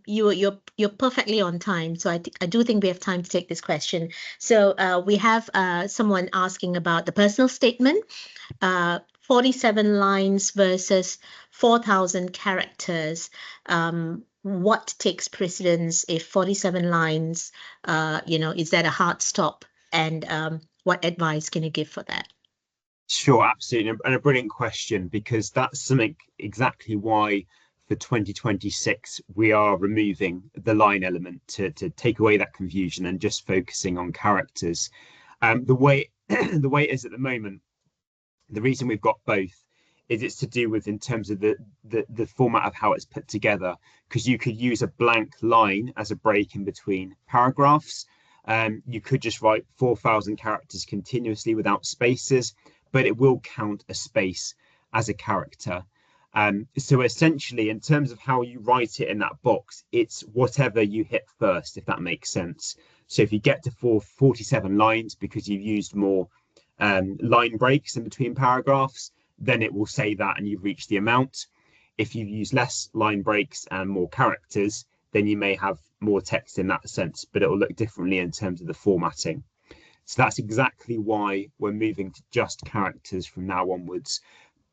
You're perfectly on time, so I do think we have time to take this question. So we have someone asking about the personal statement, 47 lines versus 4,000 characters. What takes precedence if 47 lines? Is that a hard stop? And what advice can you give for that?
Sure, absolutely. And a brilliant question, because that's something exactly why for 2026 we are removing the line element to take away that confusion and just focusing on characters. The way it is at the moment, the reason we've got both is it's to do with in terms of the format of how it's put together, because you could use a blank line as a break in between paragraphs. You could just write 4,000 characters continuously without spaces, but it will count a space as a character. So essentially, in terms of how you write it in that box, it's whatever you hit first, if that makes sense. So if you get to 47 lines because you've used more line breaks in between paragraphs, then it will say that and you've reached the amount. If you use less line breaks and more characters, then you may have more text in that sense, but it will look differently in terms of the formatting. So that's exactly why we're moving to just characters from now onwards.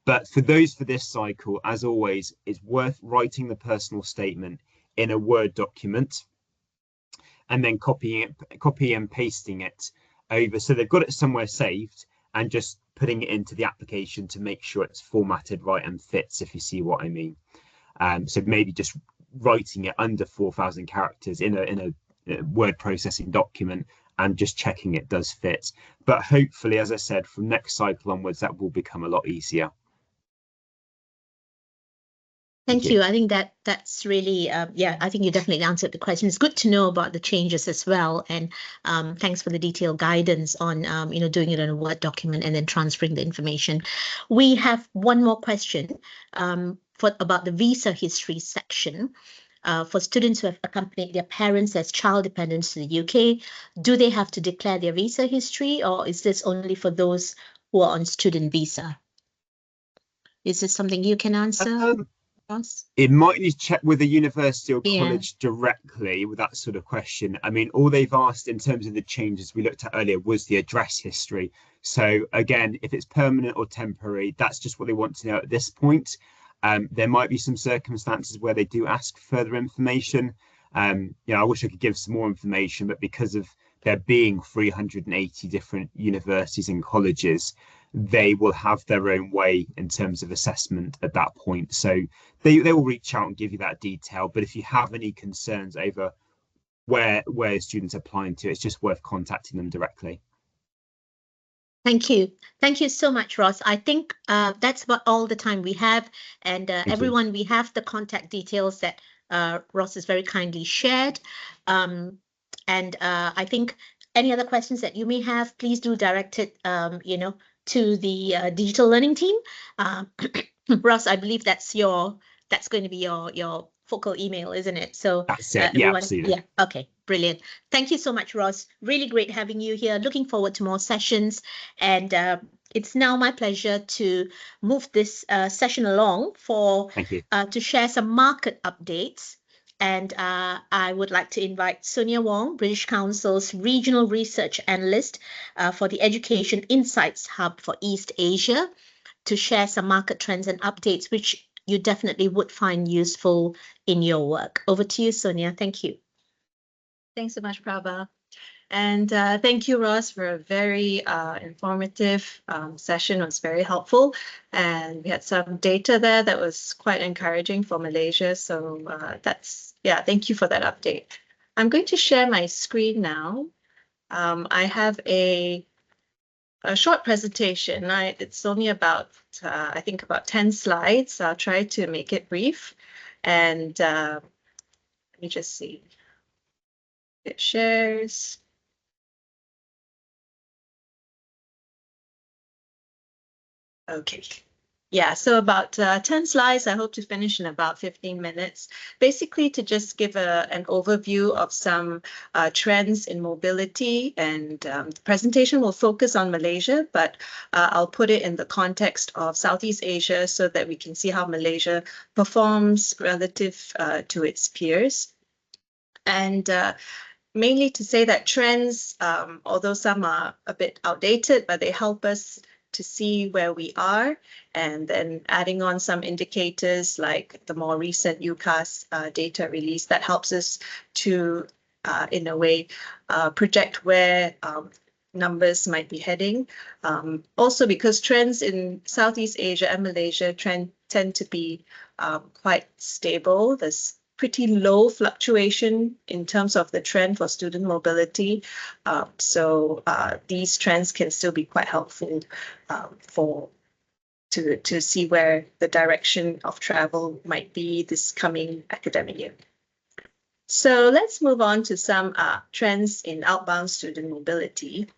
But for those for this cycle, as always, it's worth writing the personal statement in a Word document and then copy and pasting it over. So they've got it somewhere saved and just putting it into the application to make sure it's formatted right and fits, if you see what I mean. So maybe just writing it under 4,000 characters in a word processing document and just checking it does fit. But hopefully, as I said, from next cycle onwards, that will become a lot easier.
Thank you. I think that's really, I think you definitely answered the question. It's good to know about the changes as well. And thanks for the detailed guidance on, doing it in a Word document and then transferring the information. We have one more question about the visa history section. For students who have accompanied their parents as child dependents to the UK, do they have to declare their visa history, or is this only for those who are on student visa? Is this something you can answer?
It might need to check with the university or college directly with that sort of question. I mean, all they've asked in terms of the changes we looked at earlier was the address history. So again, if it's permanent or temporary, that's just what they want to know at this point. There might be some circumstances where they do ask further information. I wish I could give some more information, but because of there being 380 different universities and colleges, they will have their own way in terms of assessment at that point. So they will reach out and give you that detail. But if you have any concerns over where students are applying to, it's just worth contacting them directly.
Thank you. Thank you so much, Ross. I think that's about all the time we have. And everyone, we have the contact details that Ross has very kindly shared. And I think any other questions that you may have, please do direct it, to the digital learning team. Ross, I believe that's going to be your focal email, isn't it? So
that's it. Yeah, absolutely.
Yeah. Okay. Brilliant. Thank you so much, Ross. Really great having you here. Looking forward to more sessions. And it's now my pleasure to move this session along to share some market updates. And I would like to invite Sonia Wong, British Council's Regional Research Analyst for the Education Insights Hub for East Asia, to share some market trends and updates, which you definitely would find useful in your work. Over to you, Sonia. Thank you.
Thanks so much, Prabha. And thank you, Ross, for a very informative session. It was very helpful. And we had some data there that was quite encouraging for Malaysia. So thank you for that update. I'm going to share my screen now. I have a short presentation. It's only about, I think, about 10 slides. I'll try to make it brief. And let me just see. It shares. Okay. Yeah, so about 10 slides. I hope to finish in about 15 minutes. Basically, to just give an overview of some trends in mobility. And the presentation will focus on Malaysia, but I'll put it in the context of Southeast Asia so that we can see how Malaysia performs relative to its peers. And mainly to say that trends, although some are a bit outdated, but they help us to see where we are, and then adding on some indicators like the more recent UCAS data release that helps us to, in a way, project where numbers might be heading. Also, because trends in Southeast Asia and Malaysia tend to be quite stable. There's pretty low fluctuation in terms of the trend for student mobility. So these trends can still be quite helpful to see where the direction of travel might be this coming academic year. So let's move on to some trends in outbound student mobility.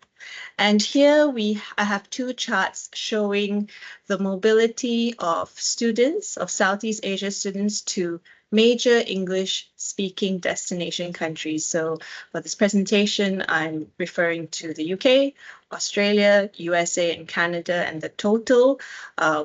And here I have two charts showing the mobility of students, of Southeast Asia students, to major English-speaking destination countries. So for this presentation, I'm referring to the UK, Australia, USA, and Canada, and the total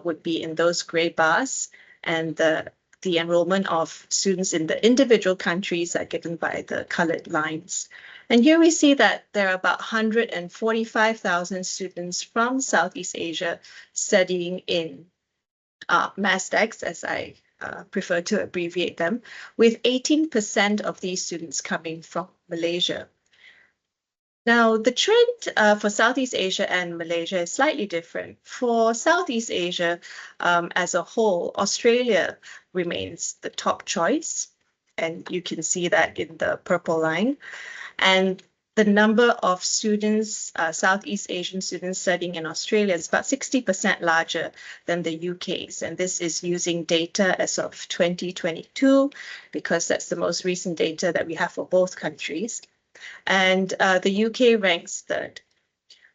would be in those gray bars. And the enrollment of students in the individual countries are given by the colored lines. And here we see that there are about 145,000 students from Southeast Asia studying in MASDEX, as I prefer to abbreviate them, with 18% of these students coming from Malaysia. Now, the trend for Southeast Asia and Malaysia is slightly different. For Southeast Asia as a whole, Australia remains the top choice, and you can see that in the purple line. And the number of students, Southeast Asian students studying in Australia is about 60% larger than the UK's. And this is using data as of 2022, because that's the most recent data that we have for both countries. And the UK ranks third.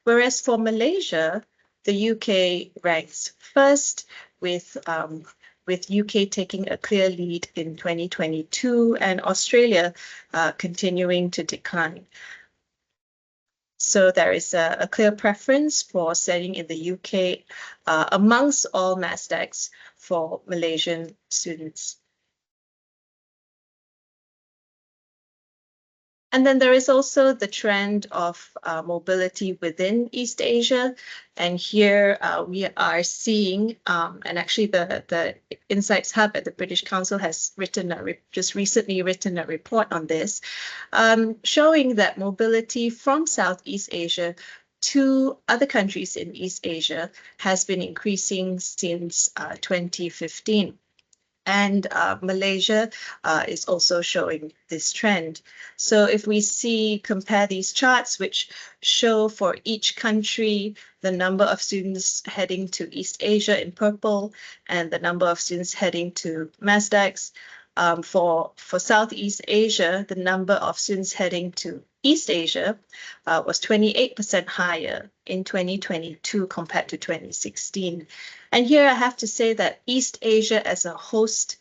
Whereas for Malaysia, the UK ranks first with UK taking a clear lead in 2022 and Australia continuing to decline. So there is a clear preference for studying in the UK amongst all MASDEX for Malaysian students. And then there is also the trend of mobility within East Asia. And here we are seeing, and actually the Insights Hub at the British Council has just recently written a report on this, showing that mobility from Southeast Asia to other countries in East Asia has been increasing since 2015. And Malaysia is also showing this trend. So if we compare these charts, which show for each country the number of students heading to East Asia in purple and the number of students heading to MASDEX, for Southeast Asia, the number of students heading to East Asia was 28% higher in 2022 compared to 2016. And here I have to say that East Asia as a host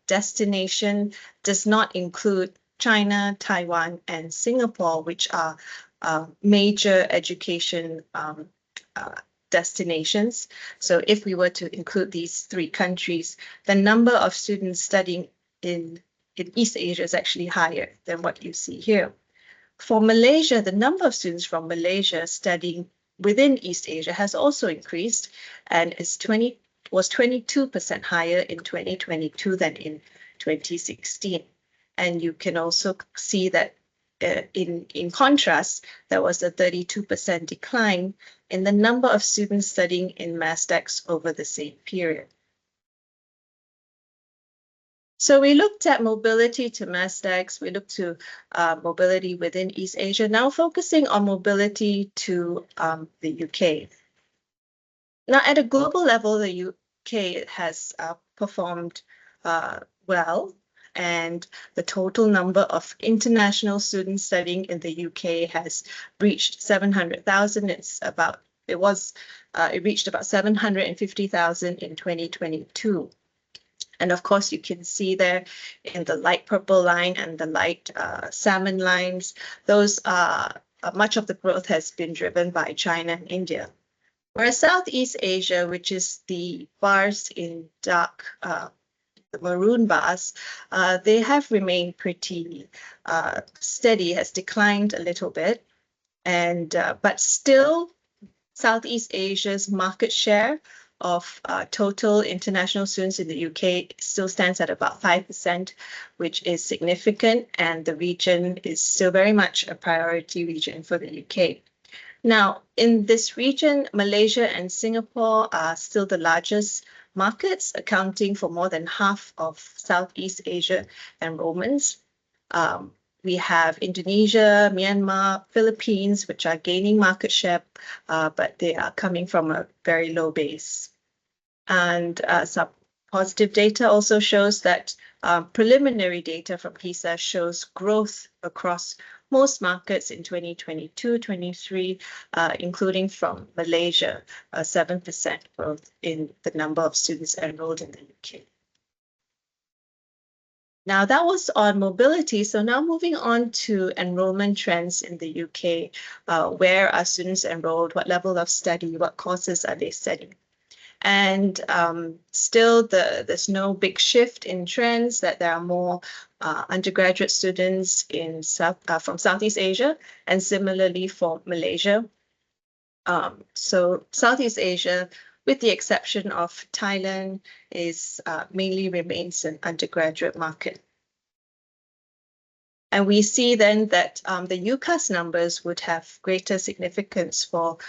destination does not include China, Taiwan, and Singapore, which are major education destinations. So if we were to include these three countries, the number of students studying in East Asia is actually higher than what you see here. For Malaysia, the number of students from Malaysia studying within East Asia has also increased and is 21% was 22% higher in 2022 than in 2016. And you can also see that in contrast, there was a 32% decline in the number of students studying in MASDEX over the same period. So we looked at mobility to MASDEX, we looked to mobility within East Asia, now focusing on mobility to the UK. Now, at a global level, the UK has performed well, and the total number of international students studying in the UK has reached 700,000. It reached about 750,000 in 2022. And of course, you can see there in the light purple line and the light salmon lines, those are much of the growth has been driven by China and India. Whereas Southeast Asia, which is the bars in dark, the maroon bars, they have remained pretty steady, has declined a little bit. And but still, Southeast Asia's market share of total international students in the UK still stands at about 5%, which is significant, and the region is still very much a priority region for the UK. Now, in this region, Malaysia and Singapore are still the largest markets, accounting for more than half of Southeast Asia enrollments. We have Indonesia, Myanmar, Philippines, which are gaining market share, but they are coming from a very low base. And some positive data also shows that preliminary data from PISA shows growth across most markets in 2022-23, including from Malaysia, 7% growth in the number of students enrolled in the UK. Now that was on mobility. So now moving on to enrollment trends in the UK. Where are students enrolled? What level of study? What courses are they studying? And still, there's no big shift in trends, that there are more undergraduate students from Southeast Asia, and similarly for Malaysia. So Southeast Asia, with the exception of Thailand, mainly remains an undergraduate market. And we see then that the UCAS numbers would have greater significance for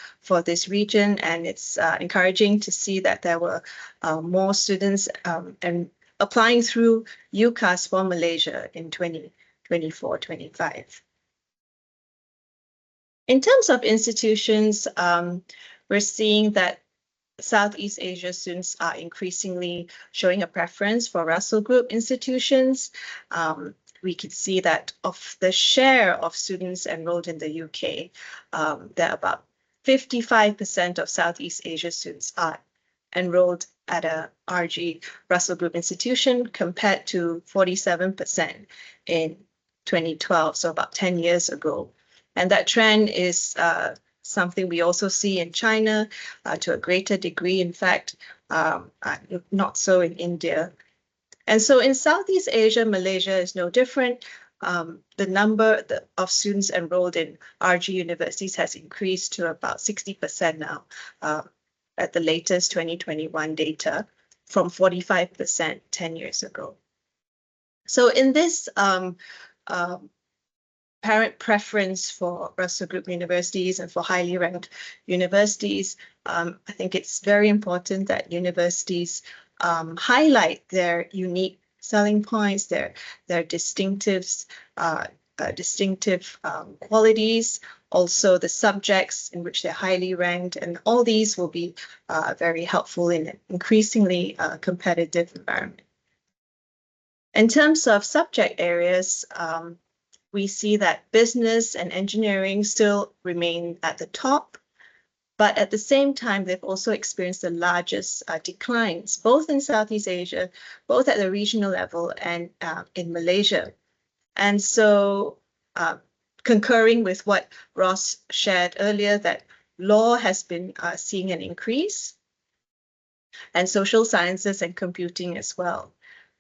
this region, and it's encouraging to see that there were more students and applying through UCAS for Malaysia in 2024-25. In terms of institutions, we're seeing that Southeast Asia students are increasingly showing a preference for Russell Group institutions. We could see that of the share of students enrolled in the UK, that about 55% of Southeast Asia students are enrolled at a RG Russell Group institution, compared to 47% in 2012, so about 10 years ago. And that trend is something we also see in China to a greater degree, in fact, not so in India. And so in Southeast Asia, Malaysia is no different. The number of students enrolled in RG universities has increased to about 60% now at the latest 2021 data, from 45% 10 years ago. So in this parent preference for Russell Group universities and for highly ranked universities, I think it's very important that universities highlight their unique selling points, their distinctive qualities, also the subjects in which they're highly ranked, and all these will be very helpful in an increasingly competitive environment. In terms of subject areas, we see that business and engineering still remain at the top, but at the same time, they've also experienced the largest declines, both in Southeast Asia, both at the regional level and in Malaysia. And so, concurring with what Ross shared earlier, that law has been seeing an increase, and social sciences and computing as well.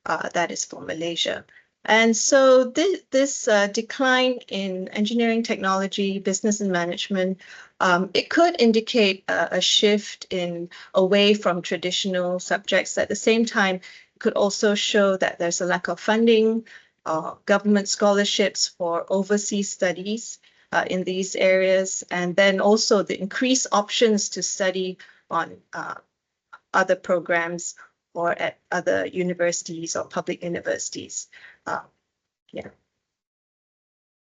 That is for Malaysia. And so this decline in engineering technology, business and management, it could indicate a shift away from traditional subjects. At the same time, it could also show that there's a lack of funding, government scholarships for overseas studies in these areas, and then also the increased options to study on other programs or at other universities or public universities. Yeah.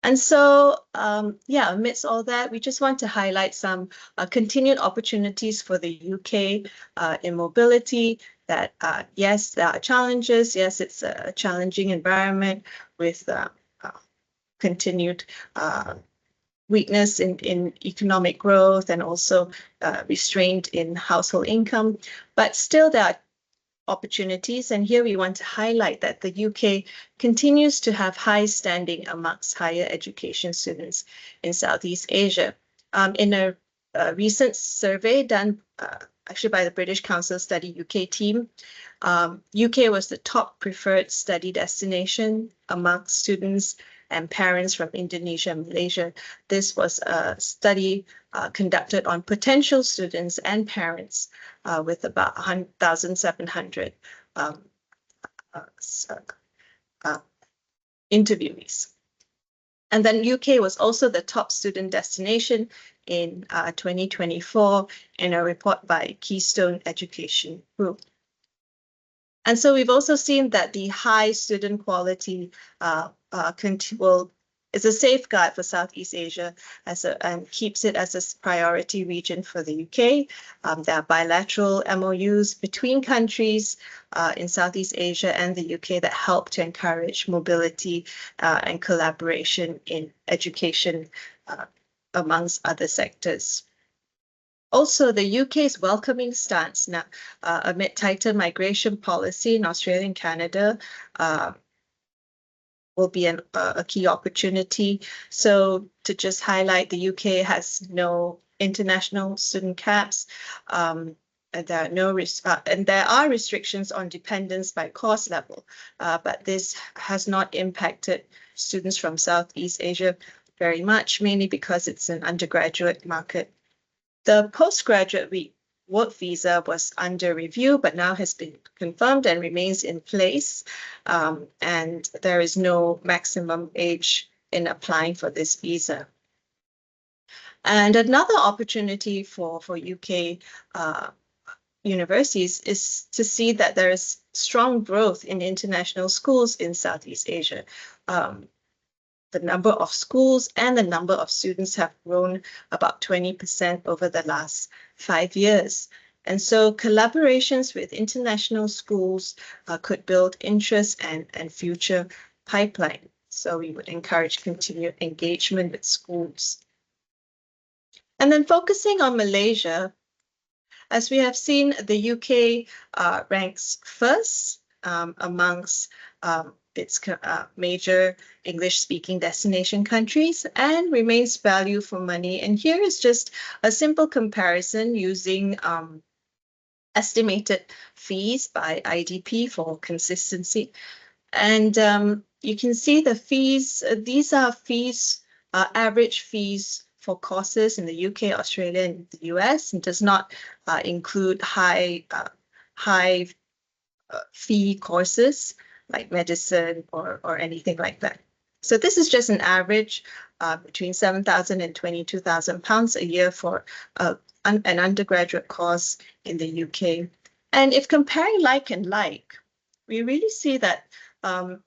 And so, amidst all that, we just want to highlight some continued opportunities for the UK in mobility. That yes, there are challenges. Yes, it's a challenging environment with continued weakness in economic growth and also restraint in household income. But still, there are opportunities. And here we want to highlight that the UK continues to have high standing amongst higher education students in Southeast Asia. In a recent survey done actually by the British Council Study UK team, UK was the top preferred study destination amongst students and parents from Indonesia and Malaysia. This was a study conducted on potential students and parents with about 1,700 interviewees. And then UK was also the top student destination in 2024 in a report by Keystone Education Group. And so we've also seen that the high student quality is a safeguard for Southeast Asia and keeps it as a priority region for the UK. There are bilateral MOUs between countries in Southeast Asia and the UK that help to encourage mobility and collaboration in education amongst other sectors. Also, the UK's welcoming stance now amid tighter migration policy in Australia and Canada will be a key opportunity. So to just highlight, the UK has no international student caps. And there are and there are restrictions on dependence by course level, but this has not impacted students from Southeast Asia very much, mainly because it's an undergraduate market. The postgraduate work visa was under review, but now has been confirmed and remains in place. And there is no maximum age in applying for this visa. And another opportunity for UK universities is to see that there is strong growth in international schools in Southeast Asia. The number of schools and the number of students have grown about 20% over the last 5 years. And so collaborations with international schools could build interest and future pipeline. So we would encourage continued engagement with schools. And then focusing on Malaysia, as we have seen, the UK ranks first amongst its major English-speaking destination countries and remains value for money. And here is just a simple comparison using estimated fees by IDP for consistency. And you can see the fees. These are fees, average fees for courses in the UK, Australia, and the US, and does not include high fee courses like medicine or anything like that. So this is just an average between £7,000 and £22,000 a year for an undergraduate course in the UK. And if comparing like and like, we really see that the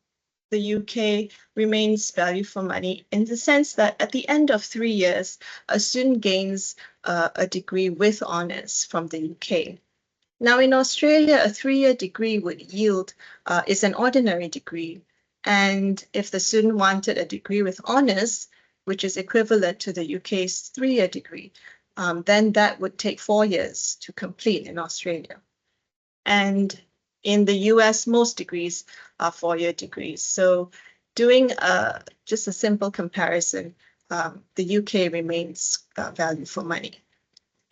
UK remains value for money in the sense that at the end of 3 years, a student gains a degree with honours from the UK. Now, in Australia, a 3-year degree would yield is an ordinary degree. And if the student wanted a degree with honours, which is equivalent to the UK's 3-year degree, then that would take 4 years to complete in Australia. And in the US, most degrees are 4-year degrees. So doing just a simple comparison, the UK remains value for money.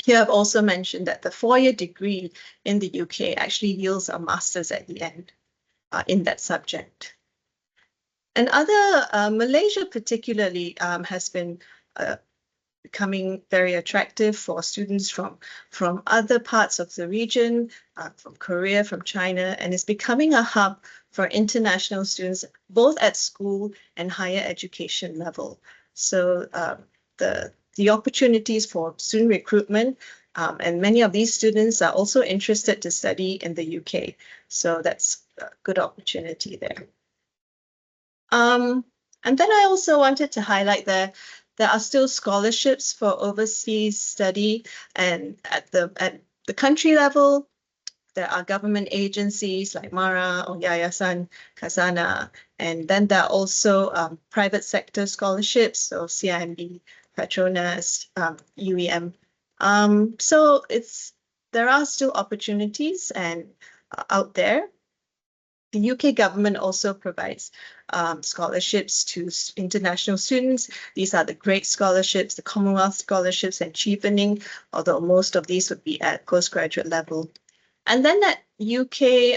Here I've also mentioned that the 4-year degree in the UK actually yields a master's at the end in that subject. And Malaysia particularly has been becoming very attractive for students from other parts of the region, from Korea, from China, and is becoming a hub for international students, both at school and higher education level. So the opportunities for student recruitment, and many of these students are also interested to study in the UK. So that's a good opportunity there. And then I also wanted to highlight that there are still scholarships for overseas study, and at the country level, there are government agencies like MARA or Yayasan Khazanah, and then there are also private sector scholarships, so CIMB, Petronas, UEM. So there are still opportunities and out there. The UK government also provides scholarships to international students. These are the Great Scholarships, the Commonwealth Scholarships, and Chevening, although most of these would be at postgraduate level. And then at university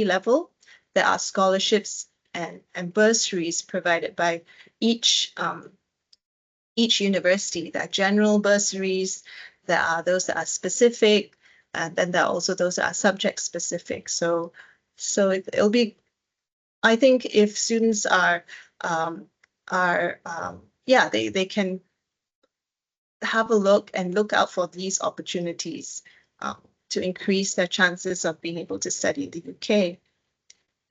level, there are scholarships and bursaries provided by each university. There are general bursaries, there are those that are specific, and then there are also those that are subject specific. So it'll be, I think, if students they can have a look and look out for these opportunities to increase their chances of being able to study in the UK.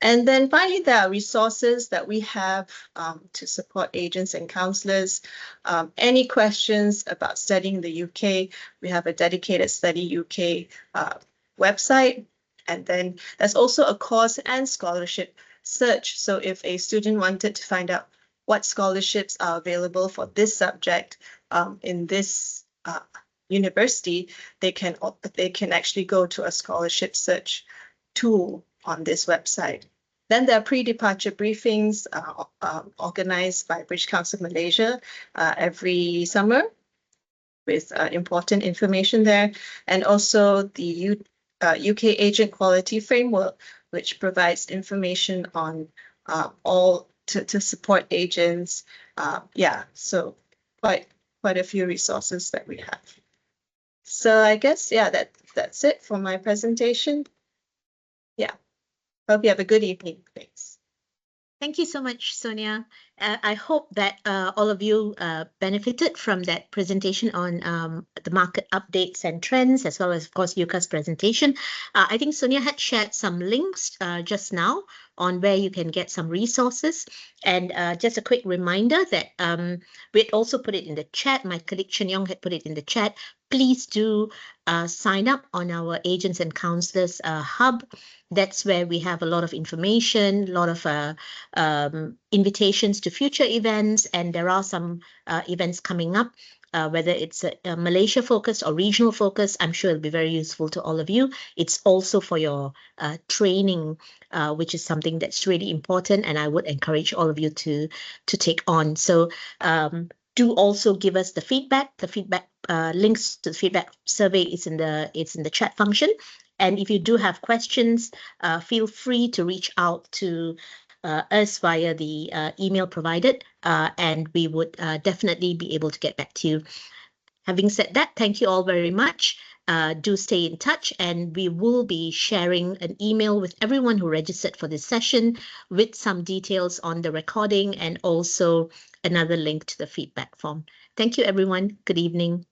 And then finally, there are resources that we have to support agents and counsellors. Any questions about studying in the UK, we have a dedicated Study UK website. And then there's also a course and scholarship search. So if a student wanted to find out what scholarships are available for this subject in this university, they can actually go to a scholarship search tool on this website. Then there are pre-departure briefings organized by British Council Malaysia every summer with important information there, and also the UK Agent Quality Framework, which provides information on all to support agents. So quite a few resources that we have. So I guess, that's it for my presentation. Yeah. Hope you have a good evening. Thanks.
Thank you so much, Sonia. I hope that all of you benefited from that presentation on the market updates and trends, as well as, of course, UCAS presentation. I think Sonia had shared some links just now on where you can get some resources. And just a quick reminder that we'd also put it in the chat. My colleague Chen Yong had put it in the chat. Please do sign up on our Agents and Counsellors Hub. That's where we have a lot of information, a lot of invitations to future events, and there are some events coming up, whether it's a Malaysia focus or regional focus. I'm sure it'll be very useful to all of you. It's also for your training, which is something that's really important, and I would encourage all of you to take on. So do also give us the feedback. The feedback links to the feedback survey is in the chat function. And if you do have questions, feel free to reach out to us via the email provided, and we would definitely be able to get back to you. Having said that, thank you all very much. Do stay in touch, and we will be sharing an email with everyone who registered for this session with some details on the recording and also another link to the feedback form. Thank you, everyone. Good evening.